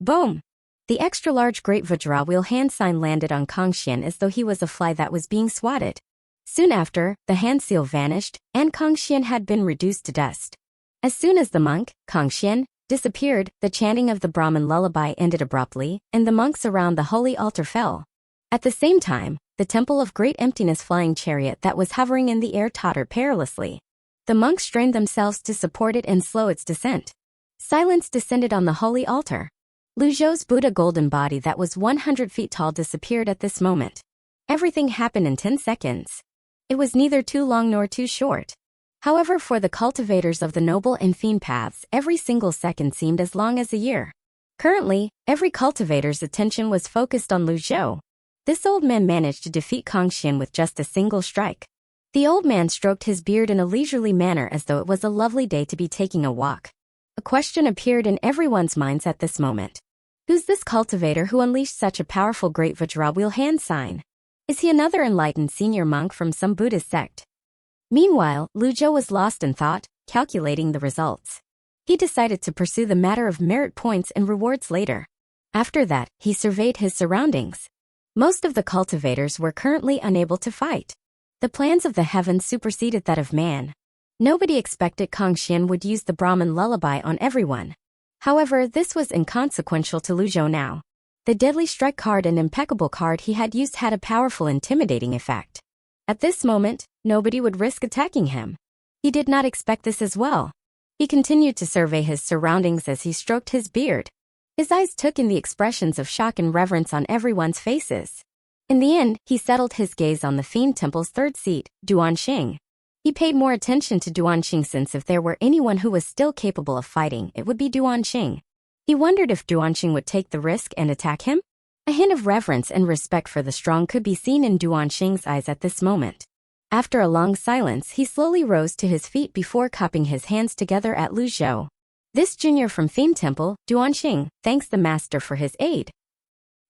Boom! The extra-large Great Vajrawheel hand sign landed on Kang Xian as though he was a fly that was being swatted. Soon after, the hand seal vanished, and Kang Xian had been reduced to dust. As soon as the monk, Kang Xian, disappeared, the chanting of the Brahmin lullaby ended abruptly, and the monks around the holy altar fell. At the same time, the temple of great emptiness flying chariot that was hovering in the air tottered perilously. The monks strained themselves to support it and slow its descent. Silence descended on the holy altar. Lu Zhou's Buddha golden body that was 100 feet tall disappeared at this moment. Everything happened in 10 seconds. It was neither too long nor too short. However, for the cultivators of the noble and fiend paths, every single second seemed as long as a year. Currently, every cultivator's attention was focused on Lu Zhou. This old man managed to defeat Kang Xian with just a single strike. The old man stroked his beard in a leisurely manner as though it was a lovely day to be taking a walk. A question appeared in everyone's minds at this moment. Who's this cultivator who unleashed such a powerful Great Vajrawheel hand sign? Is he another enlightened senior monk from some Buddhist sect? Meanwhile, Lu Zhou was lost in thought, calculating the results. He decided to pursue the matter of merit points and rewards later. After that, he surveyed his surroundings. Most of the cultivators were currently unable to fight. The plans of the heavens superseded that of man. Nobody expected Kang Xian would use the Brahmin lullaby on everyone. However, this was inconsequential to Lu Zhou now. The deadly strike card and impeccable card he had used had a powerful intimidating effect. At this moment, nobody would risk attacking him. He did not expect this as well. He continued to survey his surroundings as he stroked his beard. His eyes took in the expressions of shock and reverence on everyone's faces. In the end, he settled his gaze on the Fiend Temple's third seat, Duanxing. He paid more attention to Duanxing since if there were anyone who was still capable of fighting, it would be Duanxing. He wondered if Duanxing would take the risk and attack him. A hint of reverence and respect for the strong could be seen in Duanxing's eyes at this moment. After a long silence, he slowly rose to his feet before cupping his hands together at Lu Zhou. This junior from Fame Temple, Duanxing, thanks the master for his aid.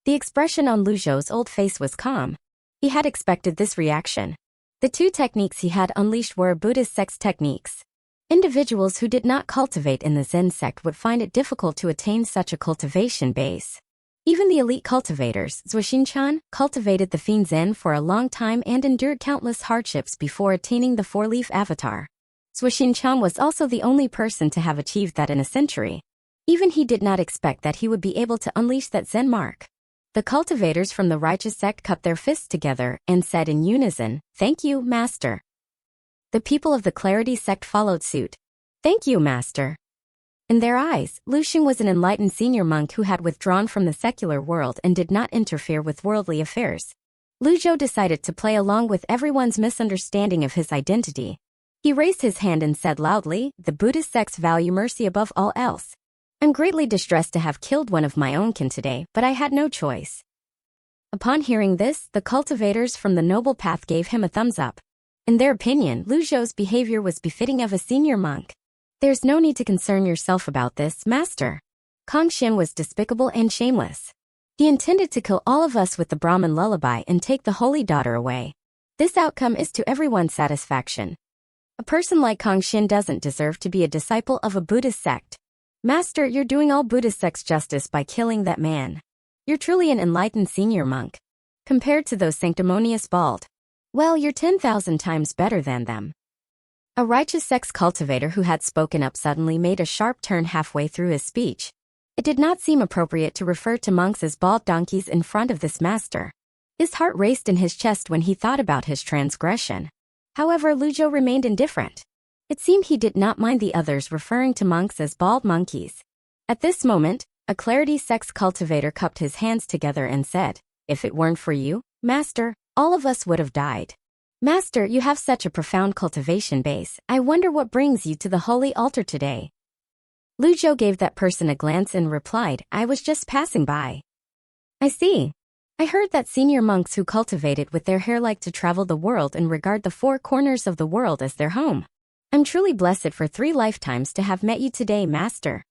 The expression on Lu Zhou's old face was calm. He had expected this reaction. The two techniques he had unleashed were Buddhist sex techniques. Individuals who did not cultivate in the Zen sect would find it difficult to attain such a cultivation base. Even the elite cultivators, Zuoxinchan, cultivated the fiend Zen for a long time and endured countless hardships before attaining the four-leaf avatar. Zuoxinchan was also the only person to have achieved that in a century. Even he did not expect that he would be able to unleash that Zen mark. The cultivators from the righteous sect cupped their fists together and said in unison, "Thank you, Master." The people of the Clarity sect followed suit. "Thank you, Master." In their eyes, Lu Xing was an enlightened senior monk who had withdrawn from the secular world and did not interfere with worldly affairs. Lu Zhou decided to play along with everyone's misunderstanding of his identity. He raised his hand and said loudly, "The Buddhist sects value mercy above all else. I'm greatly distressed to have killed one of my own kin today, but I had no choice." Upon hearing this, the cultivators from the noble path gave him a thumbs up. In their opinion, Lu Zhou's behavior was befitting of a senior monk. "There's no need to concern yourself about this, Master." Kang Xin was despicable and shameless. He intended to kill all of us with the Brahmin lullaby and take the holy daughter away. This outcome is to everyone's satisfaction. A person like Kang Xin doesn't deserve to be a disciple of a Buddhist sect. Master, you're doing all Buddhist sects justice by killing that man. You're truly an enlightened senior monk. Compared to those sanctimonious bald, well, you're 10,000 times better than them. A righteous sex cultivator who had spoken up suddenly made a sharp turn halfway through his speech. It did not seem appropriate to refer to monks as bald donkeys in front of this master. His heart raced in his chest when he thought about his transgression. However, Lu Zhou remained indifferent. It seemed he did not mind the others referring to monks as bald monkeys. At this moment, a Clarity sex cultivator cupped his hands together and said, "If it weren't for you, Master, all of us would have died. Master, you have such a profound cultivation base. I wonder what brings you to the holy altar today." Lu Zhou gave that person a glance and replied, "I was just passing by." "I see. I heard that senior monks who cultivated with their hair like to travel the world and regard the four corners of the world as their home. I'm truly blessed for 3 lifetimes to have met you today, Master."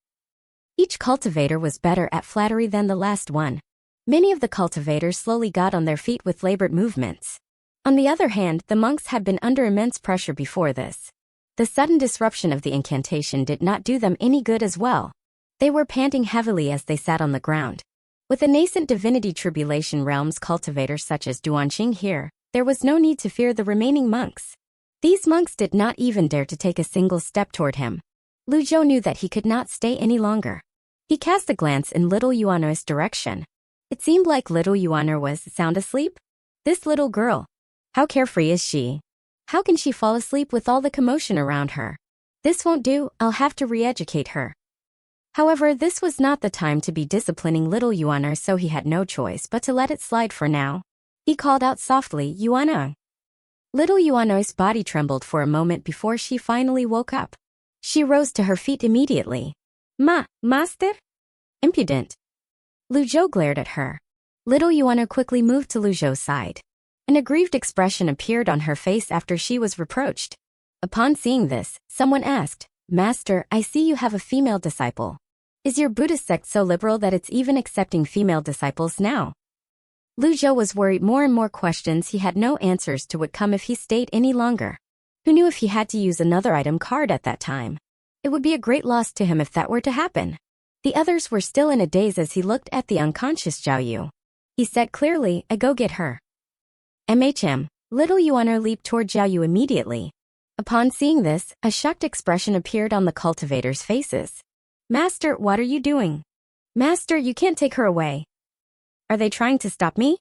Each cultivator was better at flattery than the last one. Many of the cultivators slowly got on their feet with labored movements. On the other hand, the monks had been under immense pressure before this. The sudden disruption of the incantation did not do them any good as well. They were panting heavily as they sat on the ground. With a nascent divinity tribulation realms cultivator such as Duanxing here, there was no need to fear the remaining monks. These monks did not even dare to take a single step toward him. Lu Zhou knew that he could not stay any longer. He cast a glance in little Yuano's direction. It seemed like little Yuano was sound asleep. This little girl. How carefree is she? How can she fall asleep with all the commotion around her? This won't do, I'll have to re-educate her. However, this was not the time to be disciplining little Yuano, so he had no choice but to let it slide for now. He called out softly, "Yuano." Little Yuano's body trembled for a moment before she finally woke up. She rose to her feet immediately. Master? Impudent." Lu Zhou glared at her. Little Yuano quickly moved to Lu Zhou's side. An aggrieved expression appeared on her face after she was reproached. Upon seeing this, someone asked, "Master, I see you have a female disciple. Is your Buddhist sect so liberal that it's even accepting female disciples now?" Lu Zhou was worried more and more questions he had no answers to would come if he stayed any longer. Who knew if he had to use another item card at that time? It would be a great loss to him if that were to happen. The others were still in a daze as he looked at the unconscious Zhao Yu. He said clearly, "I go get her." Little Yuano leaped toward Zhao Yu immediately. Upon seeing this, a shocked expression appeared on the cultivators' faces. "Master, what are you doing? Master, you can't take her away. Are they trying to stop me?"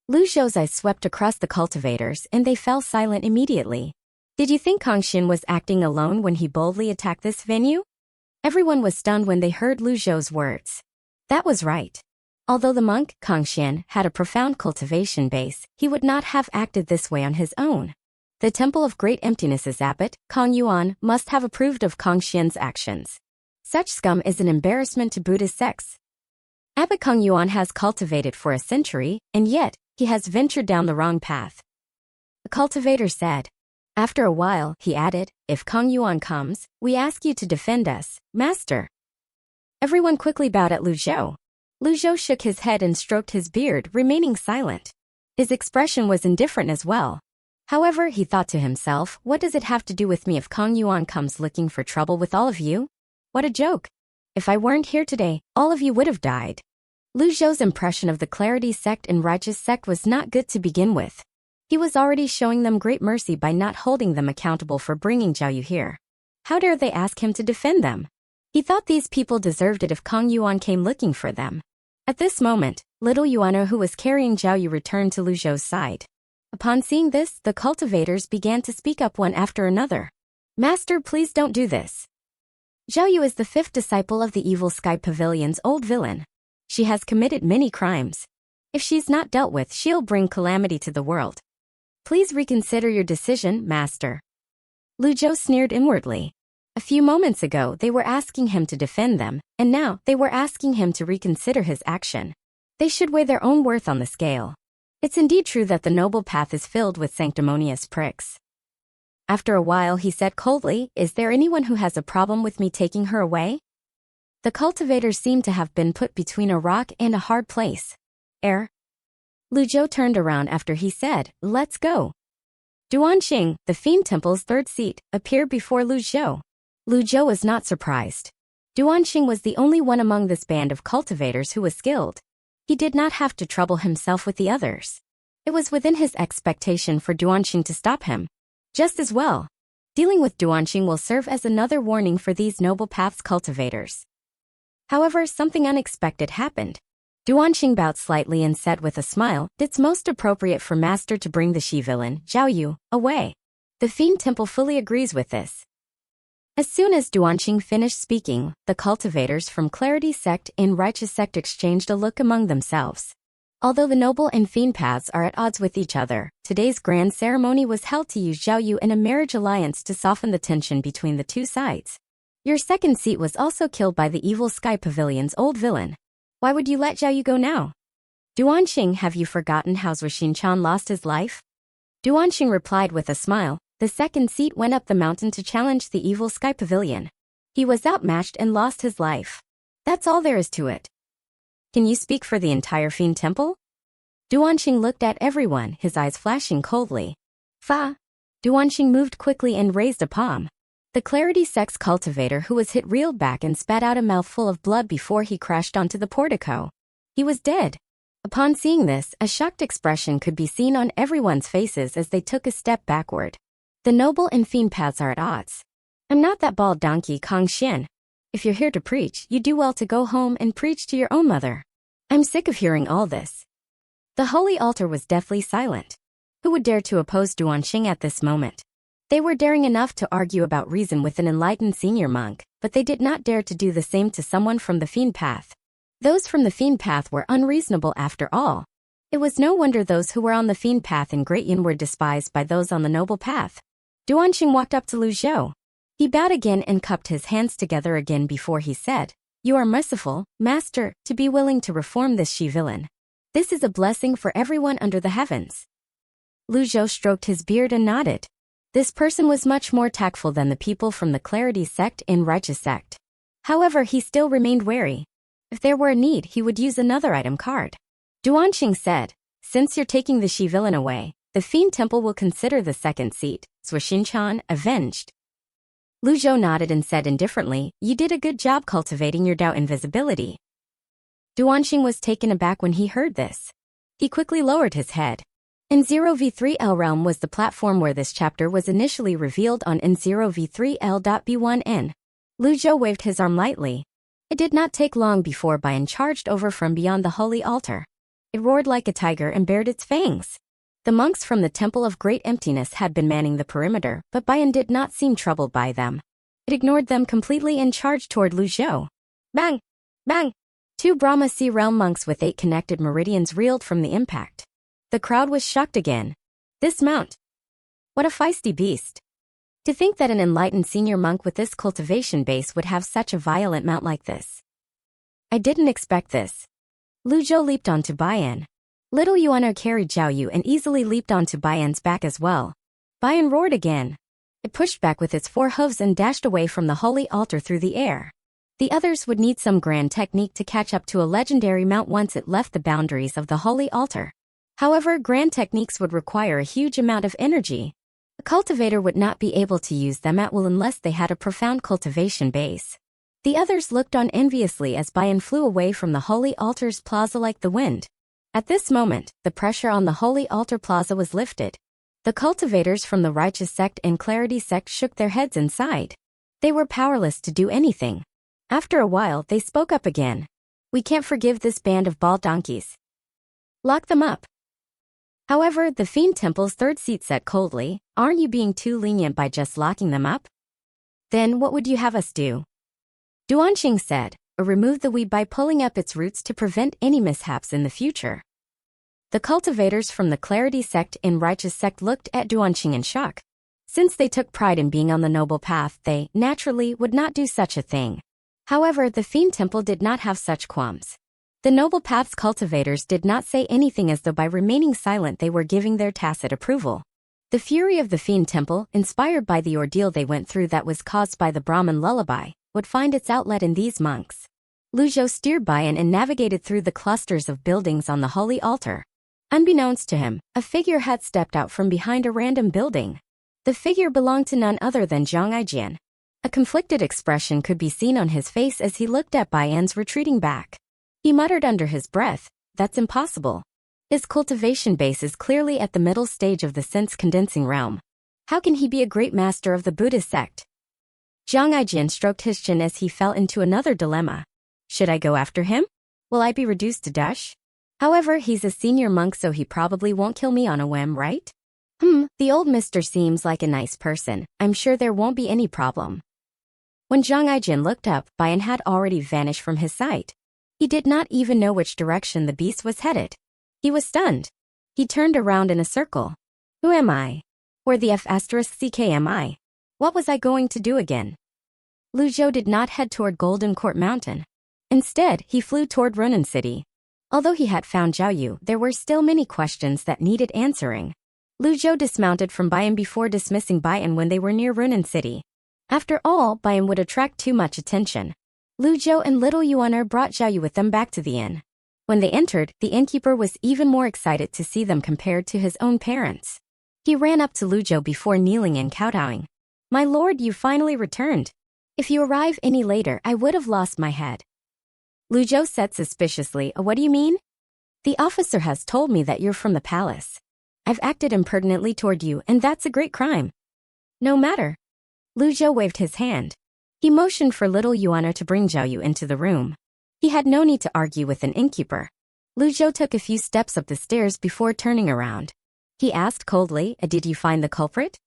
Lu Zhou's eyes swept across the cultivators and they fell silent immediately. Did you think Kang Xin was acting alone when he boldly attacked this venue? Everyone was stunned when they heard Lu Zhou's words. That was right. Although the monk, Kang Xin, had a profound cultivation base, he would not have acted this way on his own. The Temple of Great Emptiness's abbot, Kang Yuan, must have approved of Kang Xian's actions. Such scum is an embarrassment to Buddhist sects. Abba Kong Yuan has cultivated for a century, and yet, he has ventured down the wrong path. The cultivator said. After a while, he added, if Kong Yuan comes, we ask you to defend us, master. Everyone quickly bowed at Lu Zhou. Lu Zhou shook his head and stroked his beard, remaining silent. His expression was indifferent as well. However, he thought to himself, what does it have to do with me if Kong Yuan comes looking for trouble with all of you? What a joke. If I weren't here today, all of you would have died. Lu Zhou's impression of the Clarity sect and Righteous sect was not good to begin with. He was already showing them great mercy by not holding them accountable for bringing Zhao Yu here. How dare they ask him to defend them? He thought these people deserved it if Kong Yuan came looking for them. At this moment, little Yuano who was carrying Zhao Yu returned to Lu Zhou's side. Upon seeing this, the cultivators began to speak up one after another. Master, please don't do this. Zhao Yu is the 5th disciple of the Evil Sky Pavilion's old villain. She has committed many crimes. If she's not dealt with, she'll bring calamity to the world. Please reconsider your decision, master. Lu Zhou sneered inwardly. A few moments ago, they were asking him to defend them, and now they were asking him to reconsider his action. They should weigh their own worth on the scale. It's indeed true that the noble path is filled with sanctimonious pricks. After a while, he said coldly, is there anyone who has a problem with me taking her away? The cultivators seemed to have been put between a rock and a hard place. Lu Zhou turned around after he said, let's go. Duanxing, the Fiend Temple's 3rd seat, appeared before Lu Zhou. Lu Zhou was not surprised. Duanxing was the only one among this band of cultivators who was skilled. He did not have to trouble himself with the others. It was within his expectation for Duanxing to stop him. Just as well. Dealing with Duanxing will serve as another warning for these noble paths cultivators. However, something unexpected happened. Duanxing bowed slightly and said with a smile, it's most appropriate for master to bring the she-villain, Zhao Yu, away. The Fiend Temple fully agrees with this. As soon as Duanxing finished speaking, the cultivators from Clarity sect and Righteous sect exchanged a look among themselves. Although the noble and fiend paths are at odds with each other, today's grand ceremony was held to use Zhao Yu in a marriage alliance to soften the tension between the two sides. Your 2nd seat was also killed by the Evil Sky Pavilion's old villain. Why would you let Zhao Yu go now? Duanxing, have you forgotten how Zuoxin-chan lost his life? Duanxing replied with a smile, the 2nd seat went up the mountain to challenge the Evil Sky Pavilion. He was outmatched and lost his life. That's all there is to it. Can you speak for the entire Fiend Temple? Duanxing looked at everyone, his eyes flashing coldly. Fa. Duanxing moved quickly and raised a palm. The Clarity sect's cultivator who was hit reeled back and spat out a mouthful of blood before he crashed onto the portico. He was dead. Upon seeing this, a shocked expression could be seen on everyone's faces as they took a step backward. The noble and fiend paths are at odds. I'm not that bald donkey Kong Xian. If you're here to preach, you do well to go home and preach to your own mother. I'm sick of hearing all this. The holy altar was deathly silent. Who would dare to oppose Duanxing at this moment? They were daring enough to argue about reason with an enlightened senior monk, but they did not dare to do the same to someone from the fiend path. Those from the fiend path were unreasonable after all. It was no wonder those who were on the fiend path in Great Yin were despised by those on the noble path. Duanxing walked up to Lu Zhou. He bowed again and cupped his hands together again before he said, you are merciful, master, to be willing to reform this she-villain. This is a blessing for everyone under the heavens. Lu Zhou stroked his beard and nodded. This person was much more tactful than the people from the Clarity sect and Righteous sect. However, he still remained wary. If there were a need, he would use another item card. Duanxing said, since you're taking the she-villain away, the Fiend Temple will consider the 2nd seat, Zuoxin-chan, avenged. Lu Zhou nodded and said indifferently, you did a good job cultivating your doubt invisibility. Duanxing was taken aback when he heard this. He quickly lowered his head. N0v3L Realm was the platform where this chapter was initially revealed on N0v3L.B1N. Lu Zhou waved his arm lightly. It did not take long before Bian charged over from beyond the holy altar. It roared like a tiger and bared its fangs. The monks from the Temple of Great Emptiness had been manning the perimeter, but Bian did not seem troubled by them. It ignored them completely and charged toward Lu Zhou. Bang! Bang! 2 Brahma Sea Realm monks with 8 connected meridians reeled from the impact. The crowd was shocked again. This mount. What a feisty beast. To think that an enlightened senior monk with this cultivation base would have such a violent mount like this. I didn't expect this. Lu Zhou leaped onto Baiyan. Little Yuana carried Zhao Yu and easily leaped onto Baiyan's back as well. Baiyan roared again. It pushed back with its 4 hooves and dashed away from the holy altar through the air. The others would need some grand technique to catch up to a legendary mount once it left the boundaries of the holy altar. However, grand techniques would require a huge amount of energy. A cultivator would not be able to use them at will unless they had a profound cultivation base. The others looked on enviously as Baiyan flew away from the holy altar's plaza like the wind. At this moment, the pressure on the holy altar plaza was lifted. The cultivators from the righteous sect and clarity sect shook their heads and sighed. They were powerless to do anything. After a while, they spoke up again. We can't forgive this band of bald donkeys. Lock them up. However, the Fiend Temple's third seat said coldly, aren't you being too lenient by just locking them up? Then what would you have us do? Duanqing said, or remove the weed by pulling up its roots to prevent any mishaps in the future. The cultivators from the Clarity sect and Righteous sect looked at Duanqing in shock. Since they took pride in being on the noble path, they, naturally, would not do such a thing. However, the Fiend Temple did not have such qualms. The noble path's cultivators did not say anything as though by remaining silent they were giving their tacit approval. The fury of the Fiend Temple, inspired by the ordeal they went through that was caused by the Brahmin lullaby, would find its outlet in these monks. Lu Zhou steered Baiyan and navigated through the clusters of buildings on the holy altar. Unbeknownst to him, a figure had stepped out from behind a random building. The figure belonged to none other than Zhang Aijian. A conflicted expression could be seen on his face as he looked at Baiyan's retreating back. He muttered under his breath, that's impossible. His cultivation base is clearly at the middle stage of the sense-condensing realm. How can he be a great master of the Buddhist sect? Zhang Aijian stroked his chin as he fell into another dilemma. Should I go after him? Will I be reduced to dust? However, he's a senior monk so he probably won't kill me on a whim, right? The old mister seems like a nice person. I'm sure there won't be any problem. When Zhang Aijian looked up, Baiyan had already vanished from his sight. He did not even know which direction the beast was headed. He was stunned. He turned around in a circle. Who am I? Where the F***ck am I? What was I going to do again? Lu Zhou did not head toward Golden Court Mountain. Instead, he flew toward Runan City. Although he had found Zhao Yu, there were still many questions that needed answering. Lu Zhou dismounted from Baiyan before dismissing Baiyan when they were near Runan City. After all, Baiyan would attract too much attention. Lu Zhou and little Yuaner brought Zhao Yu with them back to the inn. When they entered, the innkeeper was even more excited to see them compared to his own parents. He ran up to Lu Zhou before kneeling and kowtowing. My lord, you finally returned. If you arrive any later, I would have lost my head. Lu Zhou said suspiciously, what do you mean? The officer has told me that you're from the palace. I've acted impertinently toward you, and that's a great crime. No matter. Lu Zhou waved his hand. He motioned for little Yuana to bring Zhao Yu into the room. He had no need to argue with an innkeeper. Lu Zhou took a few steps up the stairs before turning around. He asked coldly, did you find the culprit?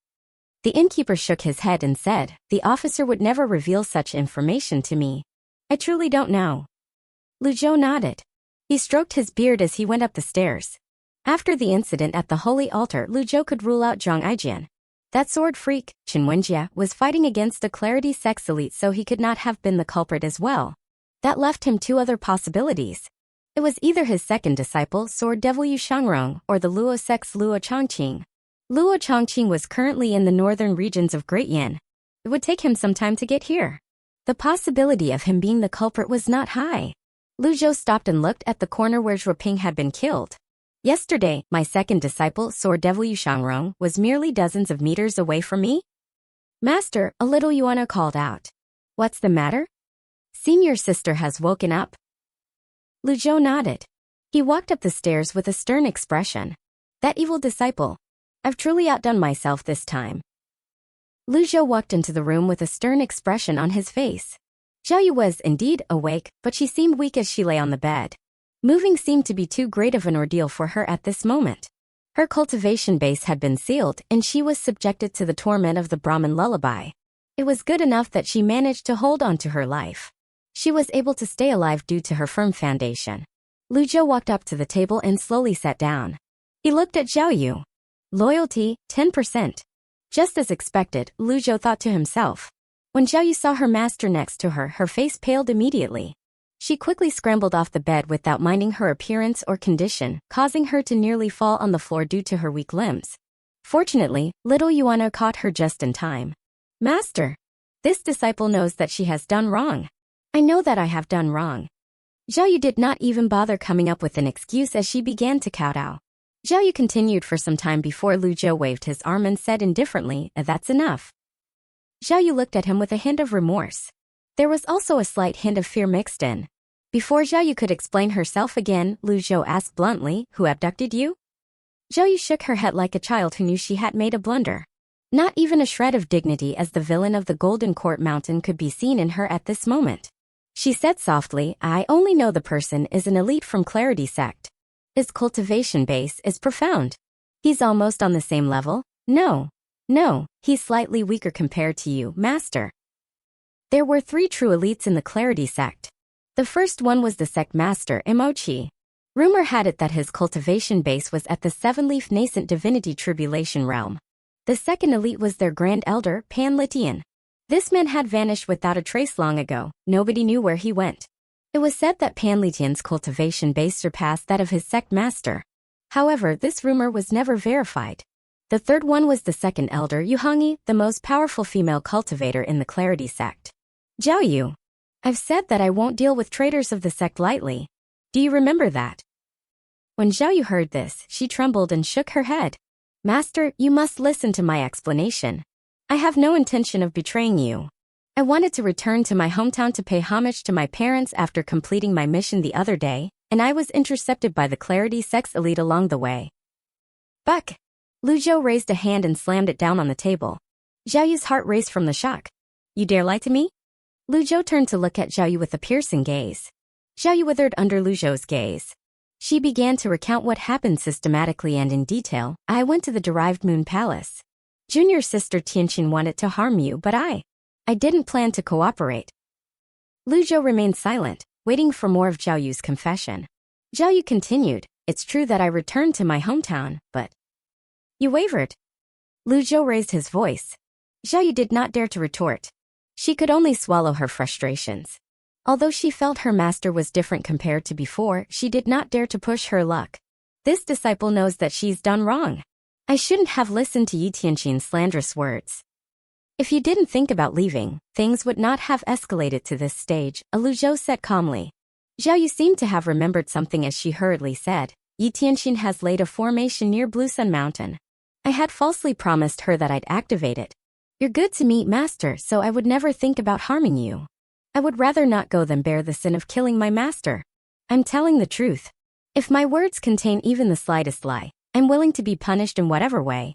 The innkeeper shook his head and said, the officer would never reveal such information to me. I truly don't know. Lu Zhou nodded. He stroked his beard as he went up the stairs. After the incident at the holy altar, Lu Zhou could rule out Zhang Aijian. That sword freak, Chen Wenjia, was fighting against the Clarity Sect's elite so he could not have been the culprit as well. That left him 2 other possibilities. It was either his second disciple, Sword Devil Yu Shangrong, or the Luo Sect's Luo Chongqing. Luo Chongqing was currently in the northern regions of Great Yin. It would take him some time to get here. The possibility of him being the culprit was not high. Lu Zhou stopped and looked at the corner where Zhuo Ping had been killed. Yesterday, my second disciple, Sword Devil Yu Shangrong, was merely dozens of meters away from me. Master, a little Yuana called out. What's the matter? Senior sister has woken up. Lu Zhou nodded. He walked up the stairs with a stern expression. That evil disciple. I've truly outdone myself this time. Lu Zhou walked into the room with a stern expression on his face. Zhao Yu was indeed awake, but she seemed weak as she lay on the bed. Moving seemed to be too great of an ordeal for her at this moment. Her cultivation base had been sealed, and she was subjected to the torment of the Brahmin lullaby. It was good enough that she managed to hold on to her life. She was able to stay alive due to her firm foundation. Lu Zhou walked up to the table and slowly sat down. He looked at Zhao Yu. Loyalty, 10%. Just as expected, Lu Zhou thought to himself. When Zhao Yu saw her master next to her, her face paled immediately. She quickly scrambled off the bed without minding her appearance or condition, causing her to nearly fall on the floor due to her weak limbs. Fortunately, little Yuano caught her just in time. Master! This disciple knows that she has done wrong. I know that I have done wrong. Zhao Yu did not even bother coming up with an excuse as she began to kowtow. Zhao Yu continued for some time before Lu Zhou waved his arm and said indifferently, "That's enough." Zhao Yu looked at him with a hint of remorse. There was also a slight hint of fear mixed in. Before Zhao Yu could explain herself again, Lu Zhou asked bluntly, "Who abducted you?" Zhao Yu shook her head like a child who knew she had made a blunder. Not even a shred of dignity as the villain of the Golden Court Mountain could be seen in her at this moment. She said softly, "I only know the person is an elite from Clarity sect. His cultivation base is profound. He's almost on the same level. No, he's slightly weaker compared to you, Master." There were 3 true elites in the Clarity sect. The first one was the sect master, Imochi. Rumor had it that his cultivation base was at the 7-leaf nascent divinity tribulation realm. The second elite was their grand elder, Panlitian. This man had vanished without a trace long ago. Nobody knew where he went. It was said that Panlitian's cultivation base surpassed that of his sect master. However, this rumor was never verified. The third one was the second elder, Yuhangi, the most powerful female cultivator in the Clarity sect. Zhao Yu, I've said that I won't deal with traitors of the sect lightly. Do you remember that? When Zhao Yu heard this, she trembled and shook her head. Master, you must listen to my explanation. I have no intention of betraying you. I wanted to return to my hometown to pay homage to my parents after completing my mission the other day, and I was intercepted by the Clarity sect's elite along the way. Buck! Lu Zhou raised a hand and slammed it down on the table. Zhao Yu's heart raced from the shock. You dare lie to me? Lu Zhou turned to look at Zhao Yu with a piercing gaze. Zhao Yu withered under Lu Zhou's gaze. She began to recount what happened systematically and in detail. I went to the Derived Moon Palace. Junior sister Tianqin wanted to harm you, but I didn't plan to cooperate. Lu Zhou remained silent, waiting for more of Zhao Yu's confession. Zhao Yu continued, It's true that I returned to my hometown, but... You wavered. Lu Zhou raised his voice. Zhao Yu did not dare to retort. She could only swallow her frustrations. Although she felt her master was different compared to before, she did not dare to push her luck. This disciple knows that she's done wrong. I shouldn't have listened to Yi Tianqin's slanderous words. If you didn't think about leaving, things would not have escalated to this stage, Lu Zhou said calmly. Zhao Yu seemed to have remembered something as she hurriedly said, Yi Tianqin has laid a formation near Blue Sun Mountain. I had falsely promised her that I'd activate it. You're good to me, Master, so I would never think about harming you. I would rather not go than bear the sin of killing my master. I'm telling the truth. If my words contain even the slightest lie, I'm willing to be punished in whatever way.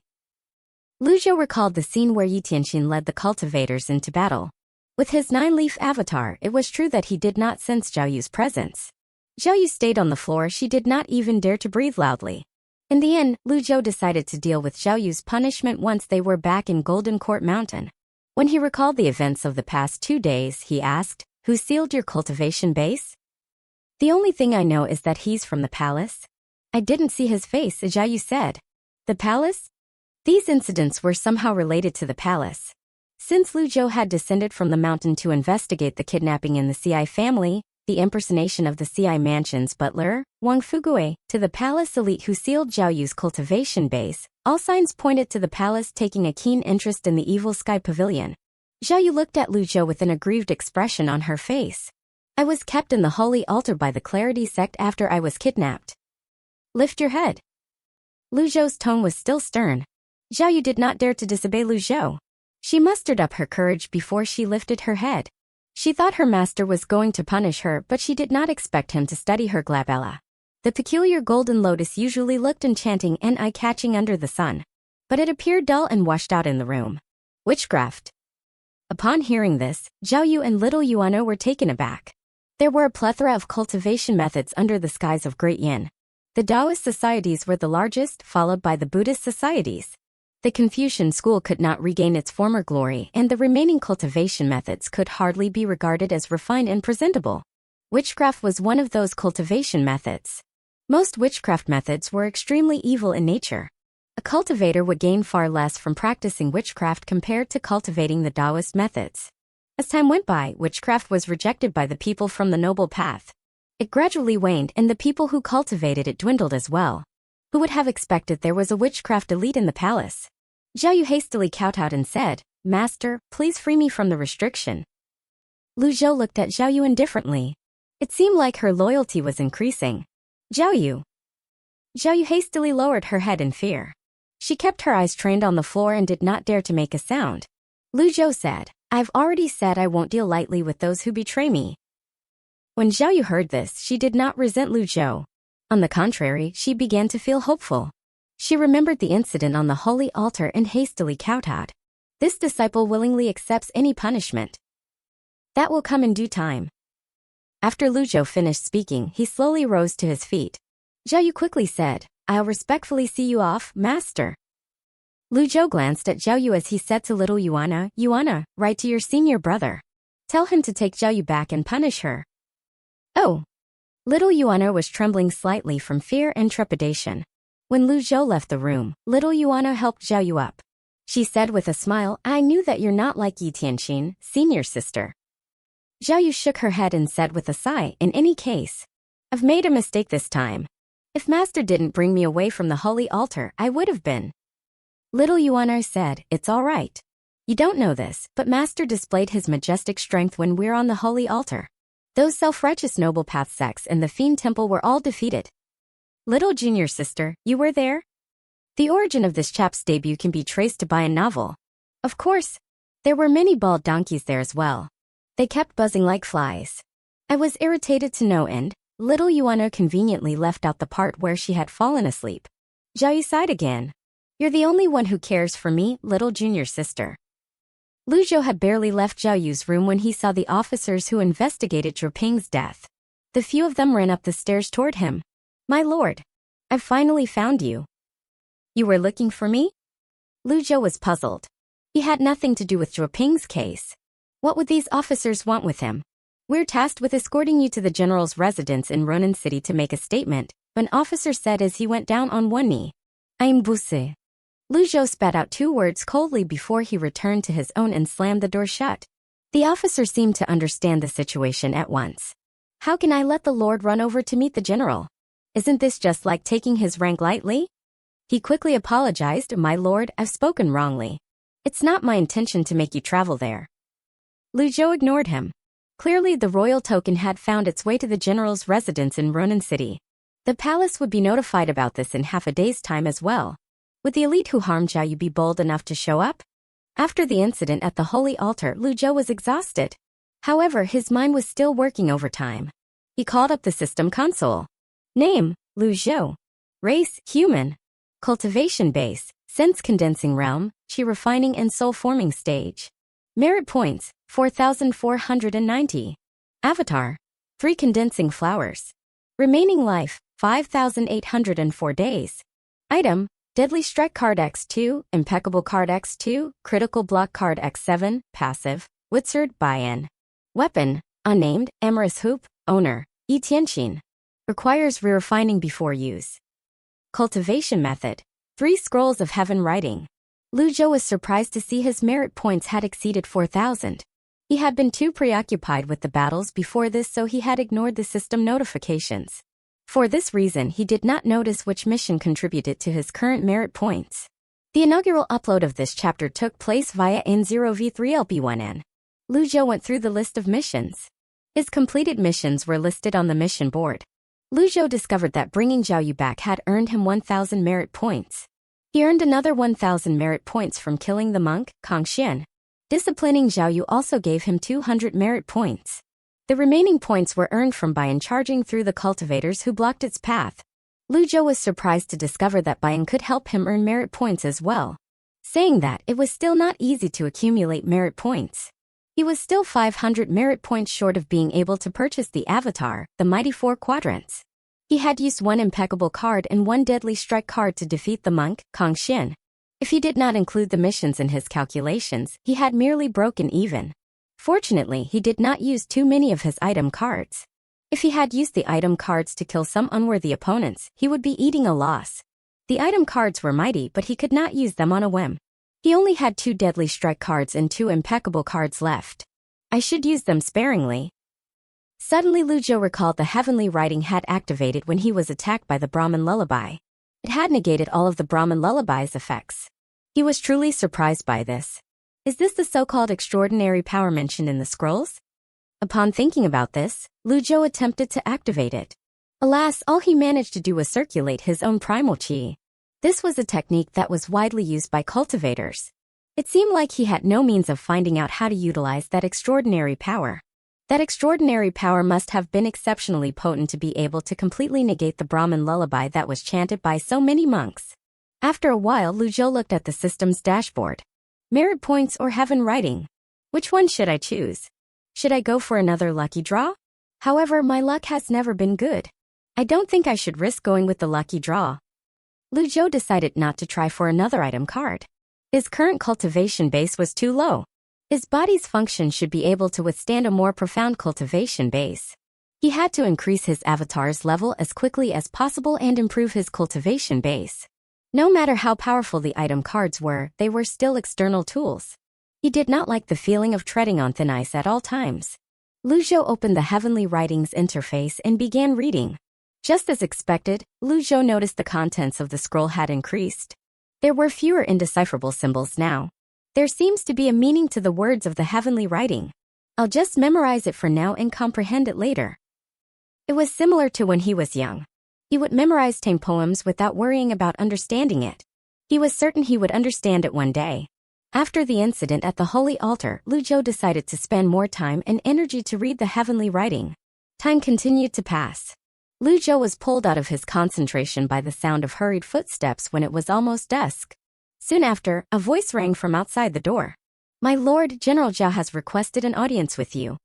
Lu Zhou recalled the scene where Yi Tianqin led the cultivators into battle. With his 9-leaf avatar, it was true that he did not sense Zhao Yu's presence. Zhao Yu stayed on the floor. She did not even dare to breathe loudly. In the end, Lu Zhou decided to deal with Zhao Yu's punishment once they were back in Golden Court Mountain. When he recalled the events of the past 2 days, he asked, Who sealed your cultivation base? The only thing I know is that he's from the palace. I didn't see his face, Zhao Yu said. The palace? These incidents were somehow related to the palace. Since Lu Zhou had descended from the mountain to investigate the kidnapping in the CI family, the impersonation of the CI mansion's butler, Wang Fugue, to the palace elite who sealed Zhao Yu's cultivation base, all signs pointed to the palace taking a keen interest in the Evil Sky Pavilion. Zhao Yu looked at Lu Zhou with an aggrieved expression on her face. I was kept in the holy altar by the Clarity sect after I was kidnapped. Lift your head. Lu Zhou's tone was still stern. Zhao Yu did not dare to disobey Lu Zhou. She mustered up her courage before she lifted her head. She thought her master was going to punish her, but she did not expect him to study her glabella. The peculiar golden lotus usually looked enchanting and eye-catching under the sun, but it appeared dull and washed out in the room. Witchcraft. Upon hearing this, Zhao Yu and little Yuano were taken aback. There were a plethora of cultivation methods under the skies of Great Yin. The Taoist societies were the largest, followed by the Buddhist societies. The Confucian school could not regain its former glory, and the remaining cultivation methods could hardly be regarded as refined and presentable. Witchcraft was one of those cultivation methods. Most witchcraft methods were extremely evil in nature. A cultivator would gain far less from practicing witchcraft compared to cultivating the Taoist methods. As time went by, witchcraft was rejected by the people from the noble path. It gradually waned and the people who cultivated it dwindled as well. Who would have expected there was a witchcraft elite in the palace? Zhao Yu hastily kowtowed and said, "Master, please free me from the restriction." Lu Zhou looked at Zhao Yu indifferently. It seemed like her loyalty was increasing. Zhao Yu. Zhao Yu hastily lowered her head in fear. She kept her eyes trained on the floor and did not dare to make a sound. Lu Zhou said, "I've already said I won't deal lightly with those who betray me." When Zhao Yu heard this, she did not resent Lu Zhou. On the contrary, she began to feel hopeful. She remembered the incident on the holy altar and hastily kowtowed. This disciple willingly accepts any punishment. That will come in due time. After Lu Zhou finished speaking, he slowly rose to his feet. Zhao Yu quickly said, "I'll respectfully see you off, master." Lu Zhou glanced at Zhao Yu as he said to little Yuana, "Yuana, write to your senior brother. Tell him to take Zhao Yu back and punish her." Oh. Little Yuana was trembling slightly from fear and trepidation. When Lu Zhou left the room, little Yuana helped Zhao Yu up. She said with a smile, "I knew that you're not like Yi Tianxin, senior sister." Zhao Yu shook her head and said with a sigh, "In any case, I've made a mistake this time. If Master didn't bring me away from the holy altar, I would have been." Little Yuana said, "It's all right. You don't know this, but Master displayed his majestic strength when we're on the holy altar. Those self-righteous noble path sects in the Fiend Temple were all defeated." Little junior sister, you were there? The origin of this chap's debut can be traced to Bayan novel. Of course, there were many bald donkeys there as well. They kept buzzing like flies. I was irritated to no end. Little Yuana conveniently left out the part where she had fallen asleep. Zhao Yu sighed again. "You're the only one who cares for me, little junior sister." Lu Zhou had barely left Zhao Yu's room when he saw the officers who investigated Zhu Ping's death. The few of them ran up the stairs toward him. "My lord, I've finally found you." "You were looking for me?" Lu Zhou was puzzled. He had nothing to do with Zhu Ping's case. What would these officers want with him? "We're tasked with escorting you to the general's residence in Ronan City to make a statement," an officer said as he went down on one knee. "I'm Buse." Lu Zhou spat out two words coldly before he returned to his own and slammed the door shut. The officer seemed to understand the situation at once. "How can I let the lord run over to meet the general? Isn't this just like taking his rank lightly?" He quickly apologized, "My lord, I've spoken wrongly. It's not my intention to make you travel there." Lu Zhou ignored him. Clearly the royal token had found its way to the general's residence in Ronan City. The palace would be notified about this in half a day's time as well. Would the elite who harmed Zhao Yu be bold enough to show up? After the incident at the holy altar, Lu Zhou was exhausted. However, his mind was still working overtime. He called up the system console. Name, Lu Zhou. Race, human. Cultivation base, sense condensing realm, chi refining and soul forming stage. Merit points, 4,490. Avatar, 3 condensing flowers. Remaining life, 5,804 days. Item, Deadly Strike card X2, Impeccable card X2, Critical Block card X7, Passive, Wizard Buy-in. Weapon, Unnamed, Amorous Hoop, Owner, Yi Tianxin. Requires re-refining before use. Cultivation method, 3 Scrolls of Heaven writing. Lu Zhou was surprised to see his merit points had exceeded 4,000. He had been too preoccupied with the battles before this, so he had ignored the system notifications. For this reason, he did not notice which mission contributed to his current merit points. The inaugural upload of this chapter took place via N0V3LP1N. Lu Zhou went through the list of missions. His completed missions were listed on the mission board. Lu Zhou discovered that bringing Zhao Yu back had earned him 1,000 merit points. He earned another 1,000 merit points from killing the monk, Kang Xian. Disciplining Zhao Yu also gave him 200 merit points. The remaining points were earned from Bayan charging through the cultivators who blocked its path. Lu Zhou was surprised to discover that Bayan could help him earn merit points as well. Saying that, it was still not easy to accumulate merit points. He was still 500 merit points short of being able to purchase the avatar, the Mighty Four Quadrants. He had used 1 impeccable card and 1 deadly strike card to defeat the monk, Kang Xian. If he did not include the missions in his calculations, he had merely broken even. Fortunately, he did not use too many of his item cards. If he had used the item cards to kill some unworthy opponents, he would be eating a loss. The item cards were mighty, but he could not use them on a whim. He only had 2 deadly strike cards and 2 impeccable cards left. I should use them sparingly. Suddenly Lu Zhou recalled the heavenly writing had activated when he was attacked by the Brahmin lullaby. It had negated all of the Brahmin lullaby's effects. He was truly surprised by this. Is this the so-called extraordinary power mentioned in the scrolls? Upon thinking about this, Lu Zhou attempted to activate it. Alas, all he managed to do was circulate his own primal qi. This was a technique that was widely used by cultivators. It seemed like he had no means of finding out how to utilize that extraordinary power. That extraordinary power must have been exceptionally potent to be able to completely negate the Brahmin lullaby that was chanted by so many monks. After a while, Lu Zhou looked at the system's dashboard. Merit points or heaven writing? Which one should I choose? Should I go for another lucky draw? However, my luck has never been good. I don't think I should risk going with the lucky draw. Lu Zhou decided not to try for another item card. His current cultivation base was too low. His body's function should be able to withstand a more profound cultivation base. He had to increase his avatar's level as quickly as possible and improve his cultivation base. No matter how powerful the item cards were, they were still external tools. He did not like the feeling of treading on thin ice at all times. Lu Zhou opened the Heavenly Writings interface and began reading. Just as expected, Lu Zhou noticed the contents of the scroll had increased. There were fewer indecipherable symbols now. There seems to be a meaning to the words of the heavenly writing. I'll just memorize it for now and comprehend it later. It was similar to when he was young. He would memorize tame poems without worrying about understanding it. He was certain he would understand it one day. After the incident at the holy altar, Lu Zhou decided to spend more time and energy to read the heavenly writing. Time continued to pass. Lu Zhou was pulled out of his concentration by the sound of hurried footsteps when it was almost dusk. Soon after, a voice rang from outside the door. My lord, General Zhao has requested an audience with you.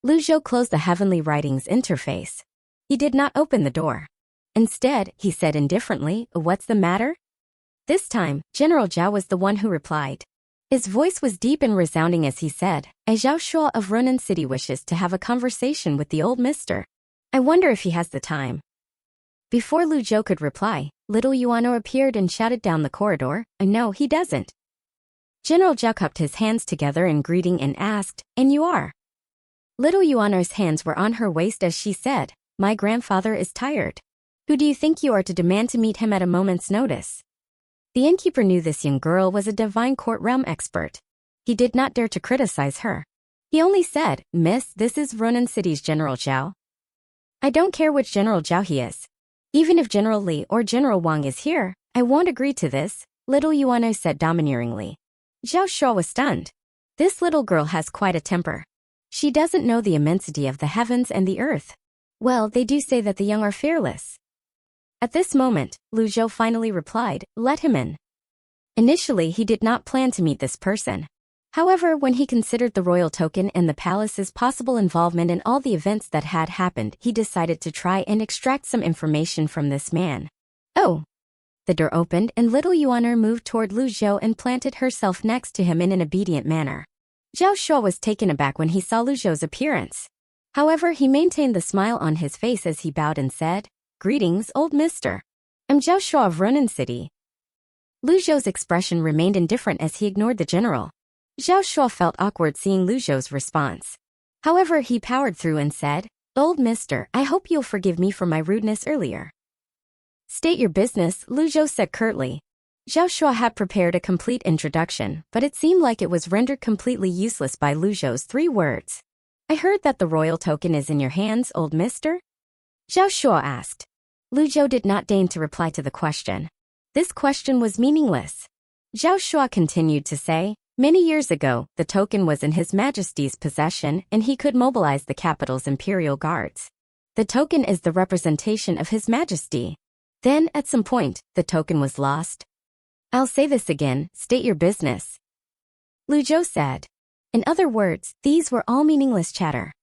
Lu Zhou closed the Heavenly Writings interface. He did not open the door. Instead, he said indifferently, what's the matter? This time, General Zhao was the one who replied. His voice was deep and resounding as he said, a Zhao Shuo of Ronan City wishes to have a conversation with the old mister. I wonder if he has the time. Before Lu Zhou could reply, little Yuano appeared and shouted down the corridor, no, he doesn't. General Zhao cupped his hands together in greeting and asked, and you are? Little Yuano's hands were on her waist as she said, my grandfather is tired. Who do you think you are to demand to meet him at a moment's notice? The innkeeper knew this young girl was a divine court realm expert. He did not dare to criticize her. He only said, Miss, this is Ronan City's General Zhao. I don't care which General Zhao he is. Even if General Li or General Wang is here, I won't agree to this, little Yuano said domineeringly. Zhao Shuo was stunned. This little girl has quite a temper. She doesn't know the immensity of the heavens and the earth. Well, they do say that the young are fearless. At this moment, Lu Zhou finally replied, let him in. Initially, he did not plan to meet this person. However, when he considered the royal token and the palace's possible involvement in all the events that had happened, he decided to try and extract some information from this man. Oh! The door opened and little Yuaner moved toward Lu Zhou and planted herself next to him in an obedient manner. Zhao Shuo was taken aback when he saw Lu Zhou's appearance. However, he maintained the smile on his face as he bowed and said, Greetings, old mister. I'm Zhao Shuo of Ronan City. Lu Zhou's expression remained indifferent as he ignored the general. Zhao Shuo felt awkward seeing Lu Zhou's response. However, he powered through and said, Old mister, I hope you'll forgive me for my rudeness earlier. State your business, Lu Zhou said curtly. Zhao Shuo had prepared a complete introduction, but it seemed like it was rendered completely useless by Lu Zhou's 3 words. I heard that the royal token is in your hands, old mister? Zhao Shuo asked. Lu Zhou did not deign to reply to the question. This question was meaningless. Zhao Shuo continued to say, Many years ago, the token was in His Majesty's possession and he could mobilize the capital's imperial guards. The token is the representation of His Majesty. Then, at some point, the token was lost. I'll say this again, state your business. Lu Zhou said. In other words, these were all meaningless chatter.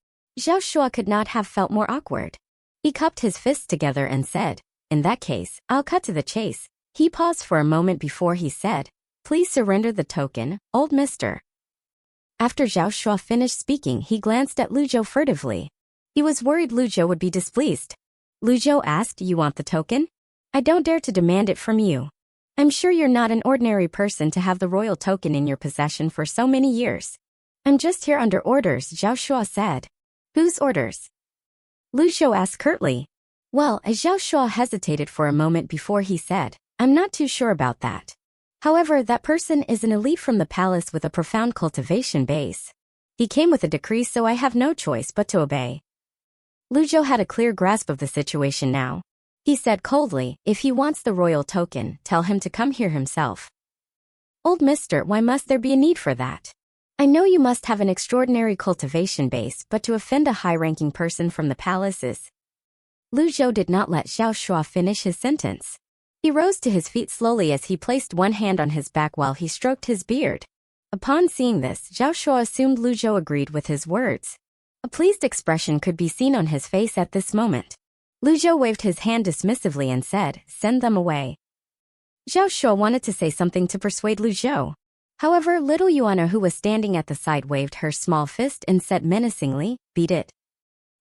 Zhao Shuo could not have felt more awkward. He cupped his fists together and said, In that case, I'll cut to the chase. He paused for a moment before he said, Please surrender the token, old mister. After Zhao Shuo finished speaking, he glanced at Lu Zhou furtively. He was worried Lu Zhou would be displeased. Lu Zhou asked, You want the token? I don't dare to demand it from you. I'm sure you're not an ordinary person to have the royal token in your possession for so many years. I'm just here under orders, Zhao Shuo said. Whose orders? Lu Zhou asked curtly. Well, as Zhao Shuo hesitated for a moment before he said, I'm not too sure about that. However, that person is an elite from the palace with a profound cultivation base. He came with a decree, so I have no choice but to obey. Lu Zhou had a clear grasp of the situation now. He said coldly, if he wants the royal token, tell him to come here himself. Old mister, why must there be a need for that? I know you must have an extraordinary cultivation base, but to offend a high-ranking person from the palace is... Lu Zhou did not let Zhao Shuo finish his sentence. He rose to his feet slowly as he placed one hand on his back while he stroked his beard. Upon seeing this, Zhao Shuo assumed Lu Zhou agreed with his words. A pleased expression could be seen on his face at this moment. Lu Zhou waved his hand dismissively and said, send them away. Zhao Shuo wanted to say something to persuade Lu Zhou. However, little Yuana, who was standing at the side, waved her small fist and said menacingly, beat it.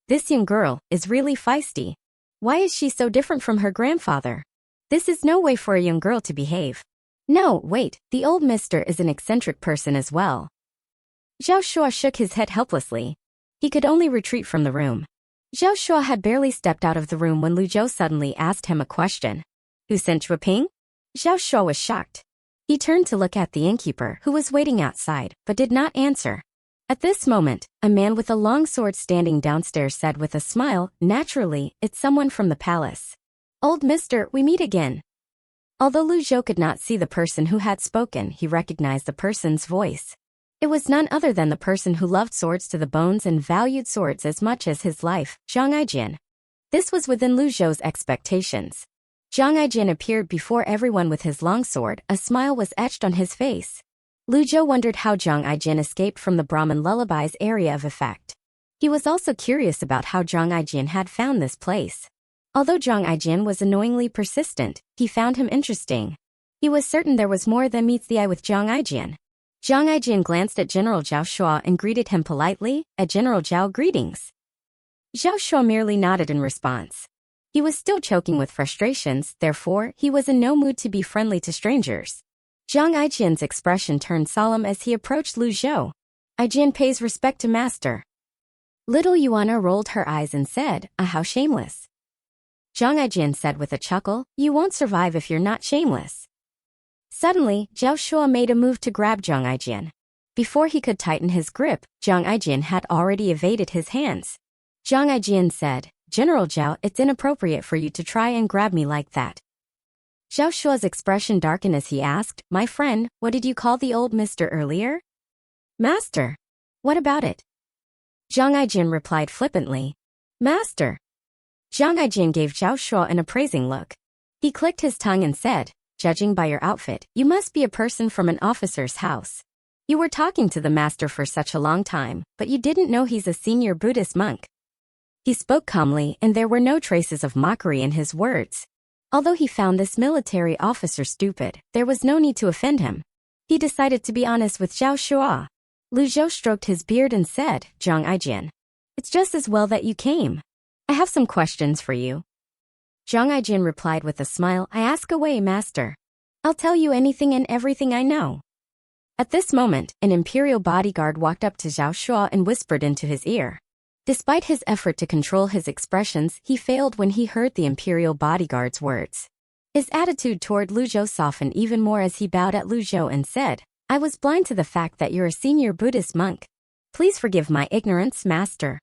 This young girl is really feisty. Why is she so different from her grandfather? This is no way for a young girl to behave. No, wait, the old mister is an eccentric person as well. Zhao Shuo shook his head helplessly. He could only retreat from the room. Zhao Shuo had barely stepped out of the room when Lu Zhou suddenly asked him a question. Who sent Shuoping? Zhao Shuo was shocked. He turned to look at the innkeeper, who was waiting outside, but did not answer. At this moment, a man with a long sword standing downstairs said with a smile, naturally, it's someone from the palace. Old mister, we meet again. Although Lu Zhou could not see the person who had spoken, he recognized the person's voice. It was none other than the person who loved swords to the bones and valued swords as much as his life, Zhang Aijin. This was within Lu Zhou's expectations. Zhang Aijin appeared before everyone with his long sword. A smile was etched on his face. Lu Zhou wondered how Zhang Aijin escaped from the Brahmin lullaby's area of effect. He was also curious about how Zhang Aijin had found this place. Although Zhang Aijin was annoyingly persistent, he found him interesting. He was certain there was more than meets the eye with Zhang Aijin. Zhang Aijin glanced at General Zhao Shuo and greeted him politely. At General Zhao, greetings. Zhao Shuo merely nodded in response. He was still choking with frustrations, therefore, he was in no mood to be friendly to strangers. Zhang Aijin's expression turned solemn as he approached Lu Zhou. Aijin pays respect to master. Little Yuana rolled her eyes and said, how shameless. Zhang Aijin said with a chuckle, you won't survive if you're not shameless. Suddenly, Zhao Shuo made a move to grab Zhang Aijin. Before he could tighten his grip, Zhang Aijin had already evaded his hands. Zhang Aijin said, General Zhao, it's inappropriate for you to try and grab me like that. Zhao Shuo's expression darkened as he asked, my friend, what did you call the old mister earlier? Master. What about it? Zhang Aijin replied flippantly. Master. Zhang Aijin gave Zhao Shuo an appraising look. He clicked his tongue and said, judging by your outfit, you must be a person from an officer's house. You were talking to the master for such a long time, but you didn't know he's a senior Buddhist monk. He spoke calmly, and there were no traces of mockery in his words. Although he found this military officer stupid, there was no need to offend him. He decided to be honest with Zhao Shuo. Lu Zhou stroked his beard and said, Zhang Aijin, it's just as well that you came. I have some questions for you. Zhang Aijin replied with a smile, I ask away, master. I'll tell you anything and everything I know. At this moment, an imperial bodyguard walked up to Zhao Shuo and whispered into his ear. Despite his effort to control his expressions, he failed when he heard the imperial bodyguard's words. His attitude toward Lu Zhou softened even more as he bowed at Lu Zhou and said, I was blind to the fact that you're a senior Buddhist monk. Please forgive my ignorance, master.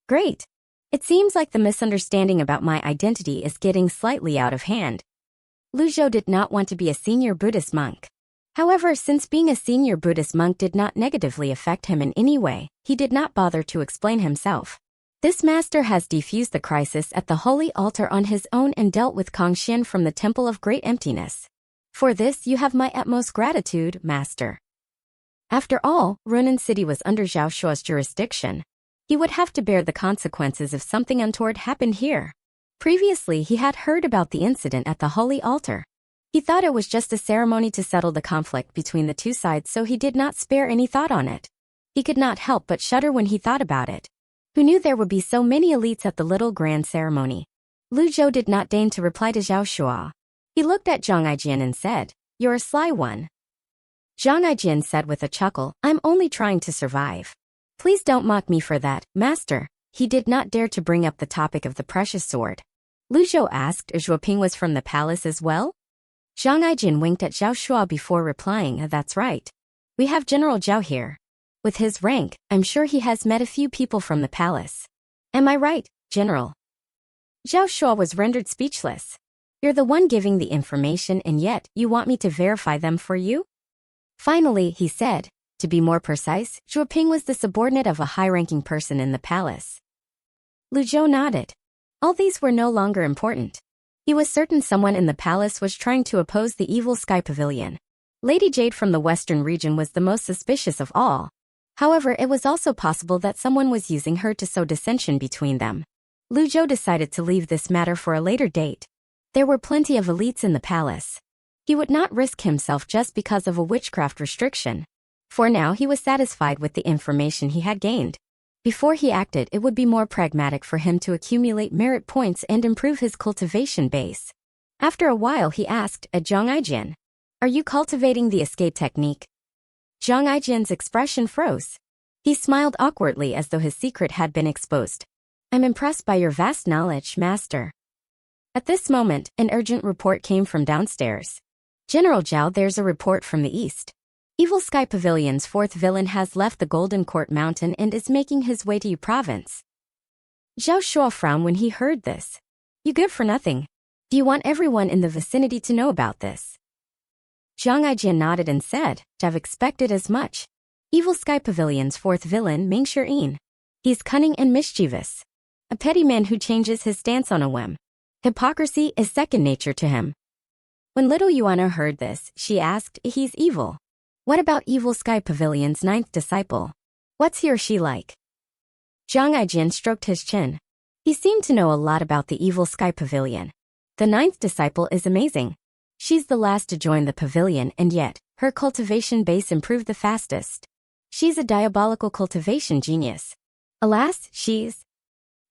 Great. It seems like the misunderstanding about my identity is getting slightly out of hand. Lu Zhou did not want to be a senior Buddhist monk. However, since being a senior Buddhist monk did not negatively affect him in any way, he did not bother to explain himself. This master has defused the crisis at the holy altar on his own and dealt with Kongxian from the Temple of Great Emptiness. For this you have my utmost gratitude, master. After all, Runan City was under Zhao Shuo's jurisdiction. He would have to bear the consequences if something untoward happened here. Previously, he had heard about the incident at the holy altar. He thought it was just a ceremony to settle the conflict between the two sides, so he did not spare any thought on it. He could not help but shudder when he thought about it. Who knew there would be so many elites at the little grand ceremony? Lu Zhou did not deign to reply to Zhao Shuo. He looked at Zhang Aijin and said, You're a sly one. Zhang Aijin said with a chuckle, I'm only trying to survive. Please don't mock me for that, master. He did not dare to bring up the topic of the precious sword. Lu Zhou asked if Zhuo Ping was from the palace as well. Zhang Aijin winked at Zhao Shuo before replying, that's right. We have General Zhao here. With his rank, I'm sure he has met a few people from the palace. Am I right, General? Zhao Shuo was rendered speechless. You're the one giving the information and yet you want me to verify them for you? Finally, he said, to be more precise, Zhuo Ping was the subordinate of a high-ranking person in the palace. Lu Zhou nodded. All these were no longer important. He was certain someone in the palace was trying to oppose the evil Sky Pavilion. Lady Jade from the western region was the most suspicious of all. However, it was also possible that someone was using her to sow dissension between them. Lu Zhou decided to leave this matter for a later date. There were plenty of elites in the palace. He would not risk himself just because of a witchcraft restriction. For now, he was satisfied with the information he had gained. Before he acted, it would be more pragmatic for him to accumulate merit points and improve his cultivation base. After a while, he asked Zhang Aijin, are you cultivating the escape technique? Zhang Aijin's expression froze. He smiled awkwardly as though his secret had been exposed. I'm impressed by your vast knowledge, master. At this moment, an urgent report came from downstairs. General Zhao, there's a report from the east. Evil Sky Pavilion's fourth villain has left the Golden Court Mountain and is making his way to Yu Province. Zhao Shuo frowned when he heard this. You good for nothing. Do you want everyone in the vicinity to know about this? Zhang Aijin nodded and said, I've expected as much. Evil Sky Pavilion's fourth villain, Ming Shirin. He's cunning and mischievous. A petty man who changes his stance on a whim. Hypocrisy is second nature to him. When little Yuana heard this, she asked, he's evil. What about Evil Sky Pavilion's ninth disciple? What's he or she like? Zhang Aijin stroked his chin. He seemed to know a lot about the Evil Sky Pavilion. The ninth disciple is amazing. She's the last to join the pavilion and yet, her cultivation base improved the fastest. She's a diabolical cultivation genius. Alas,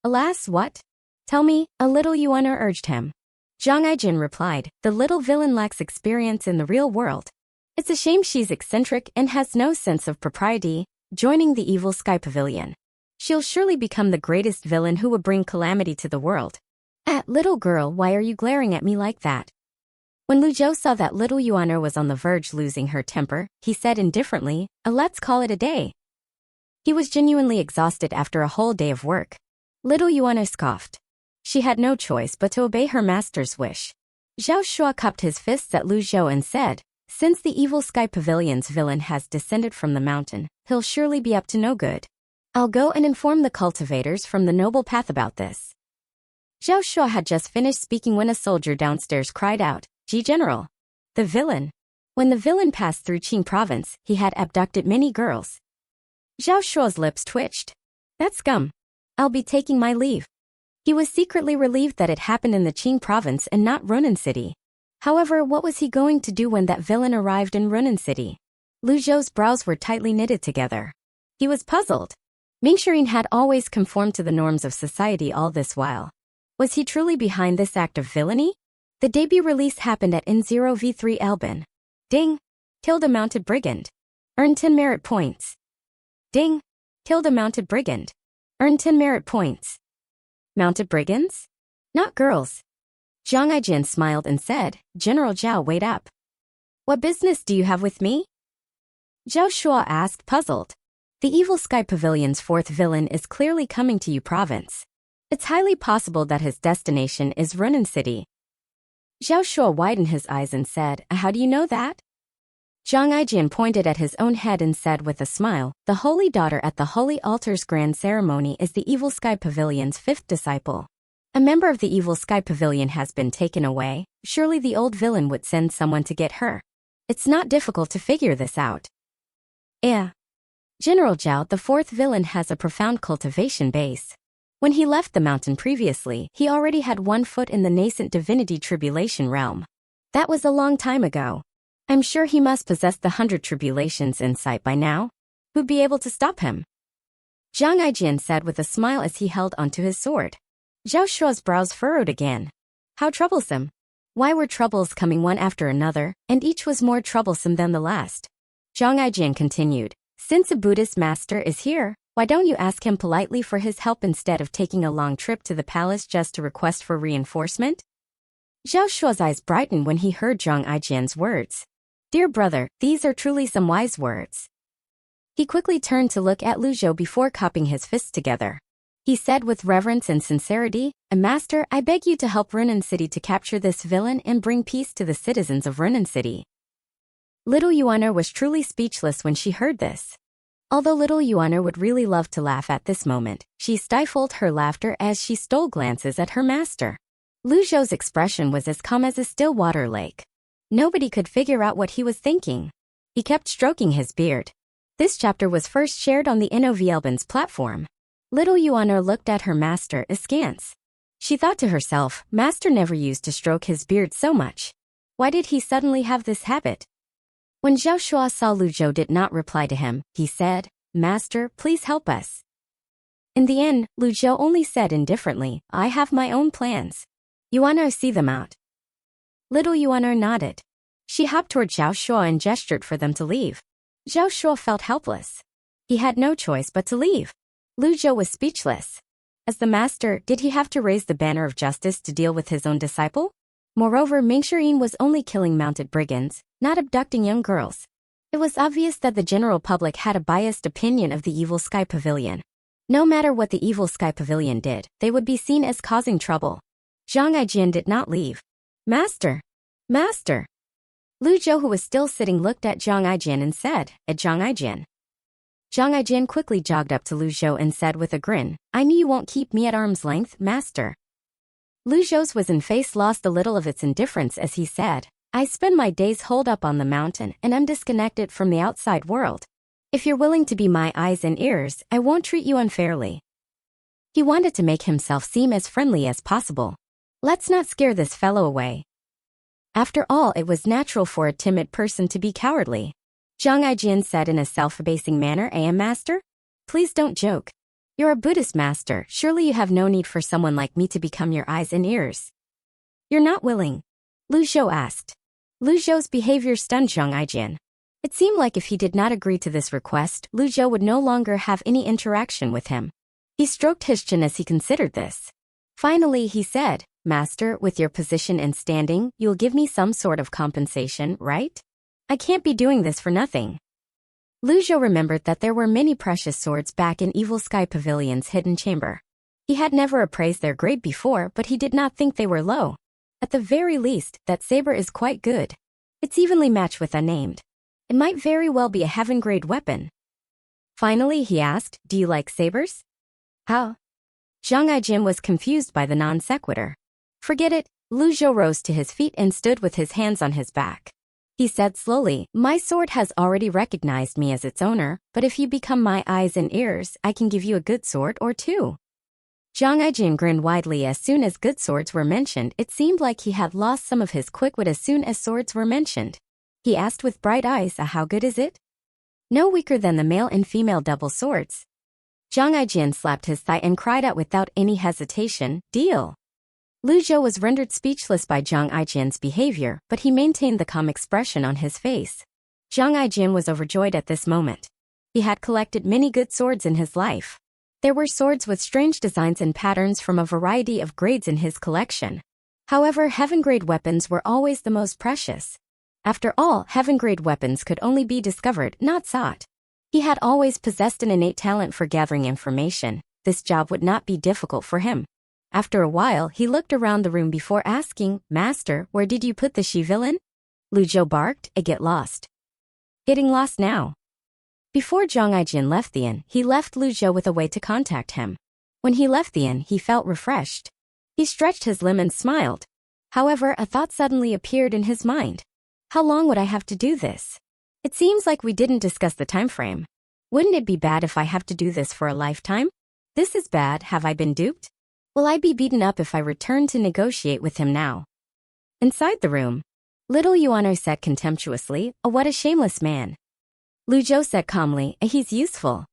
Alas, what? Tell me, a little Yuana urged him. Zhang Aijin replied, the little villain lacks experience in the real world. It's a shame she's eccentric and has no sense of propriety, joining the Evil Sky Pavilion. She'll surely become the greatest villain who will bring calamity to the world. Little girl, why are you glaring at me like that? When Lu Zhou saw that little Yuana was on the verge losing her temper, he said indifferently, let's call it a day. He was genuinely exhausted after a whole day of work. Little Yuana scoffed. She had no choice but to obey her master's wish. Zhao Shuo cupped his fists at Lu Zhou and said, since the Evil Sky Pavilion's villain has descended from the mountain, he'll surely be up to no good. I'll go and inform the cultivators from the Noble Path about this. Zhao Shuo had just finished speaking when a soldier downstairs cried out, General. The villain. When the villain passed through Qing province, he had abducted many girls. Zhao Shuo's lips twitched. That scum. I'll be taking my leave. He was secretly relieved that it happened in the Qing province and not Runan City. However, what was he going to do when that villain arrived in Runan City? Lu Zhou's brows were tightly knitted together. He was puzzled. Ming Shirin had always conformed to the norms of society all this while. Was he truly behind this act of villainy? The debut release happened at N0V3 Albin. Ding! Tilde Mounted Brigand. Earn 10 merit points. Ding! Tilde Mounted Brigand. Earn 10 merit points. Mounted brigands? Not girls. Zhang Aijin smiled and said, General Zhao, wait up. What business do you have with me? Zhao Shuo asked, puzzled. The Evil Sky Pavilion's fourth villain is clearly coming to Yu Province. It's highly possible that his destination is Runan City. Zhao Shuo widened his eyes and said, how do you know that? Zhang Aijin pointed at his own head and said with a smile, the Holy Daughter at the Holy Altar's grand ceremony is the Evil Sky Pavilion's fifth disciple. A member of the Evil Sky Pavilion has been taken away. Surely the old villain would send someone to get her. It's not difficult to figure this out. General Zhao, the fourth villain, has a profound cultivation base. When he left the mountain previously, he already had one foot in the nascent divinity tribulation realm. That was a long time ago. I'm sure he must possess the 100 tribulations insight by now. Who'd be able to stop him? Zhang Aijin said with a smile as he held onto his sword. Zhao Shuo's brows furrowed again. How troublesome. Why were troubles coming one after another, and each was more troublesome than the last? Zhang Aijian continued. Since a Buddhist master is here, why don't you ask him politely for his help instead of taking a long trip to the palace just to request for reinforcement? Zhao Shuo's eyes brightened when he heard Zhang Aijian's words. Dear brother, these are truly some wise words. He quickly turned to look at Lu Zhou before cupping his fists together. He said with reverence and sincerity, Master, I beg you to help Runan City to capture this villain and bring peace to the citizens of Runan City. Little Yuan was truly speechless when she heard this. Although little Yuan would really love to laugh at this moment, she stifled her laughter as she stole glances at her master. Lu Zhou's expression was as calm as a still water lake. Nobody could figure out what he was thinking. He kept stroking his beard. This chapter was first shared on the Novelban's platform. Little Yuan looked at her master askance. She thought to herself, Master never used to stroke his beard so much. Why did he suddenly have this habit? When Zhao Shuo saw Lu Zhou did not reply to him, he said, Master, please help us. In the end, Lu Zhou only said indifferently, I have my own plans. Yuan see them out. Little Yuan nodded. She hopped toward Zhao Shuo and gestured for them to leave. Zhao Shuo felt helpless. He had no choice but to leave. Lu Zhou was speechless. As the master, did he have to raise the banner of justice to deal with his own disciple? Moreover, Ming Shirin was only killing mounted brigands, not abducting young girls. It was obvious that the general public had a biased opinion of the Evil Sky Pavilion. No matter what the Evil Sky Pavilion did, they would be seen as causing trouble. Zhang Aijian did not leave. Master! Master! Lu Zhou, who was still sitting, looked at Zhang Aijian and said, Zhang Aijian. Zhang Aijian quickly jogged up to Lu Zhou and said with a grin, I knew you won't keep me at arm's length, master. Lu Zhou's wizened face lost a little of its indifference as he said, I spend my days holed up on the mountain and I'm disconnected from the outside world. If you're willing to be my eyes and ears, I won't treat you unfairly. He wanted to make himself seem as friendly as possible. Let's not scare this fellow away. After all, it was natural for a timid person to be cowardly. Zhang Aijian said in a self-abasing manner, master? Please don't joke. You're a Buddhist master, surely you have no need for someone like me to become your eyes and ears. You're not willing? Lu Zhou asked. Lu Zhou's behavior stunned Zhang Aijian. It seemed like if he did not agree to this request, Lu Zhou would no longer have any interaction with him. He stroked his chin as he considered this. Finally, he said, Master, with your position and standing, you'll give me some sort of compensation, right? I can't be doing this for nothing. Lu Zhou remembered that there were many precious swords back in Evil Sky Pavilion's hidden chamber. He had never appraised their grade before, but he did not think they were low. At the very least, that saber is quite good. It's evenly matched with unnamed. It might very well be a heaven-grade weapon. Finally, he asked, do you like sabers? How? Zhang Aijian was confused by the non-sequitur. Forget it. Lu Zhou rose to his feet and stood with his hands on his back. He said slowly, my sword has already recognized me as its owner, but if you become my eyes and ears, I can give you a good sword or two. Zhang Aijian grinned widely as soon as good swords were mentioned. It seemed like he had lost some of his quick wit as soon as swords were mentioned. He asked with bright eyes, how good is it? No weaker than the male and female double swords. Zhang Aijian slapped his thigh and cried out without any hesitation, deal. Lu Zhou was rendered speechless by Zhang Aijian's behavior, but he maintained the calm expression on his face. Zhang Aijian was overjoyed at this moment. He had collected many good swords in his life. There were swords with strange designs and patterns from a variety of grades in his collection. However, heaven-grade weapons were always the most precious. After all, heaven-grade weapons could only be discovered, not sought. He had always possessed an innate talent for gathering information. This job would not be difficult for him. After a while, he looked around the room before asking, Master, where did you put the she-villain? Lu Zhou barked, get lost. Getting lost now. Before Zhang Aijian left the inn, he left Lu Zhou with a way to contact him. When he left the inn, he felt refreshed. He stretched his limb and smiled. However, a thought suddenly appeared in his mind. How long would I have to do this? It seems like we didn't discuss the time frame. Wouldn't it be bad if I have to do this for a lifetime? This is bad, have I been duped? Will I be beaten up if I return to negotiate with him now? Inside the room, little Yuano said contemptuously, what a shameless man. Lu Zhou said calmly, he's useful.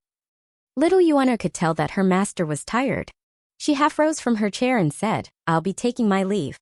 Little Yuano could tell that her master was tired. She half rose from her chair and said, I'll be taking my leave.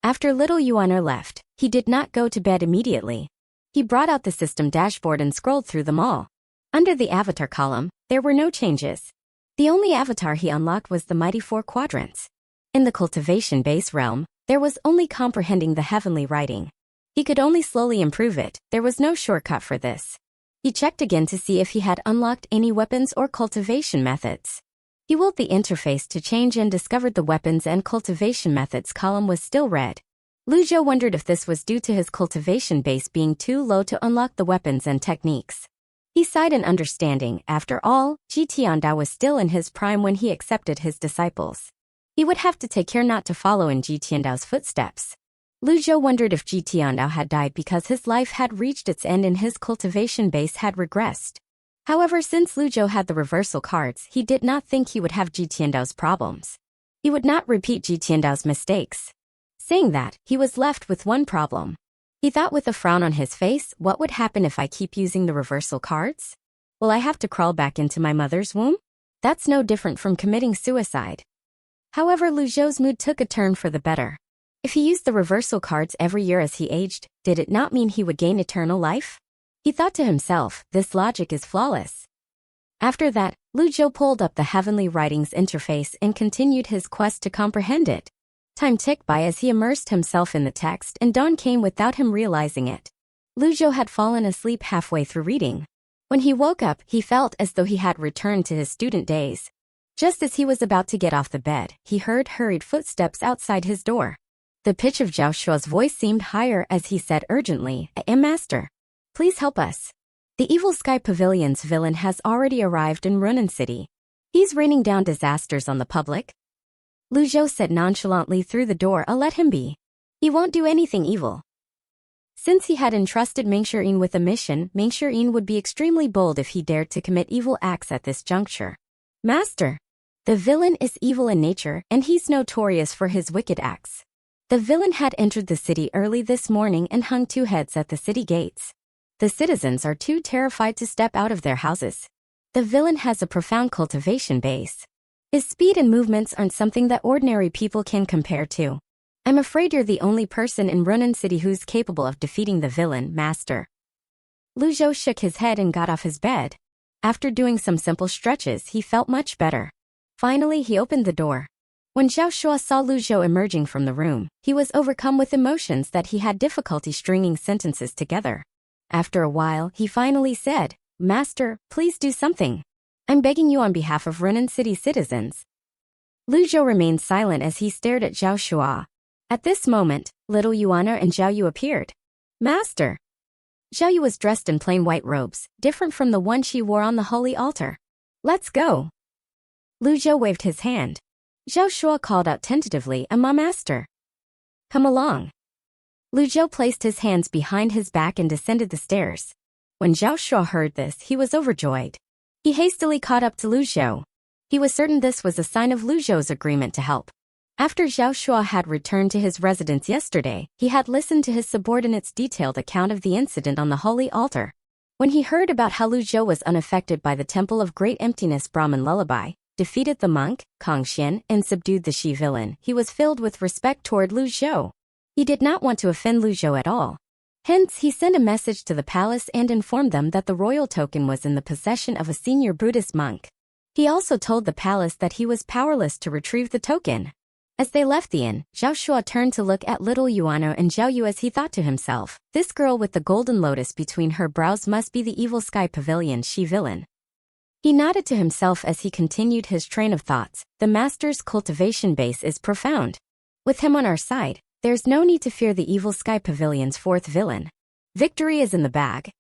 After little Yuano left, he did not go to bed immediately. He brought out the system dashboard and scrolled through them all. Under the avatar column, there were no changes. The only avatar he unlocked was the mighty 4 quadrants. In the cultivation base realm, there was only comprehending the heavenly writing. He could only slowly improve it, there was no shortcut for this. He checked again to see if he had unlocked any weapons or cultivation methods. He willed the interface to change and discovered the weapons and cultivation methods column was still red. Lu Zhou wondered if this was due to his cultivation base being too low to unlock the weapons and techniques. He sighed in understanding. After all, Ji Tiandao was still in his prime when he accepted his disciples. He would have to take care not to follow in Ji Tiandao's footsteps. Lu Zhou wondered if Ji Tiandao had died because his life had reached its end and his cultivation base had regressed. However, since Lu Zhou had the reversal cards, he did not think he would have Ji Tiandao's problems. He would not repeat Ji Tiandao's mistakes. Saying that, he was left with one problem. He thought with a frown on his face, what would happen if I keep using the reversal cards? Will I have to crawl back into my mother's womb? That's no different from committing suicide. However, Lu Zhou's mood took a turn for the better. If he used the reversal cards every year as he aged, did it not mean he would gain eternal life? He thought to himself, this logic is flawless. After that, Lu Zhou pulled up the Heavenly Writings interface and continued his quest to comprehend it. Time ticked by as he immersed himself in the text and dawn came without him realizing it. Lu Zhou had fallen asleep halfway through reading. When he woke up, he felt as though he had returned to his student days. Just as he was about to get off the bed, he heard hurried footsteps outside his door. The pitch of Zhao Shua's voice seemed higher as he said urgently, "I am master. Please help us. The Evil Sky Pavilion's villain has already arrived in Runan City. He's raining down disasters on the public." Lu Zhou said nonchalantly through the door, let him be. He won't do anything evil. Since he had entrusted Ming Shirin with a mission, Ming Shirin would be extremely bold if he dared to commit evil acts at this juncture. "Master, the villain is evil in nature, and he's notorious for his wicked acts. The villain had entered the city early this morning and hung 2 heads at the city gates. The citizens are too terrified to step out of their houses. The villain has a profound cultivation base. His speed and movements aren't something that ordinary people can compare to. I'm afraid you're the only person in Runan City who's capable of defeating the villain, Master." Lu Zhou shook his head and got off his bed. After doing some simple stretches, he felt much better. Finally, he opened the door. When Zhao Shua saw Lu Zhou emerging from the room, he was overcome with emotions that he had difficulty stringing sentences together. After a while, he finally said, "Master, please do something. I'm begging you on behalf of Runan City citizens." Lu Zhou remained silent as he stared at Zhao Shua. At this moment, little Yuana and Zhao Yu appeared. "Master." Zhao Yu was dressed in plain white robes, different from the one she wore on the holy altar. "Let's go." Lu Zhou waved his hand. Zhao Shua called out tentatively, "My master." "Come along." Lu Zhou placed his hands behind his back and descended the stairs. When Zhao Shua heard this, he was overjoyed. He hastily caught up to Lu Zhou. He was certain this was a sign of Lu Zhou's agreement to help. After Zhao Shua had returned to his residence yesterday, he had listened to his subordinate's detailed account of the incident on the holy altar. When he heard about how Lu Zhou was unaffected by the Temple of Great Emptiness Brahmin lullaby, defeated the monk, Kang Xian, and subdued the Shi villain, he was filled with respect toward Lu Zhou. He did not want to offend Lu Zhou at all. Hence, he sent a message to the palace and informed them that the royal token was in the possession of a senior Buddhist monk. He also told the palace that he was powerless to retrieve the token. As they left the inn, Zhao Shua turned to look at little Yuano and Zhao Yu as he thought to himself, this girl with the golden lotus between her brows must be the Evil Sky Pavilion's Shi villain. He nodded to himself as he continued his train of thoughts. The master's cultivation base is profound. With him on our side, there's no need to fear the Evil Sky Pavilion's 4th villain. Victory is in the bag.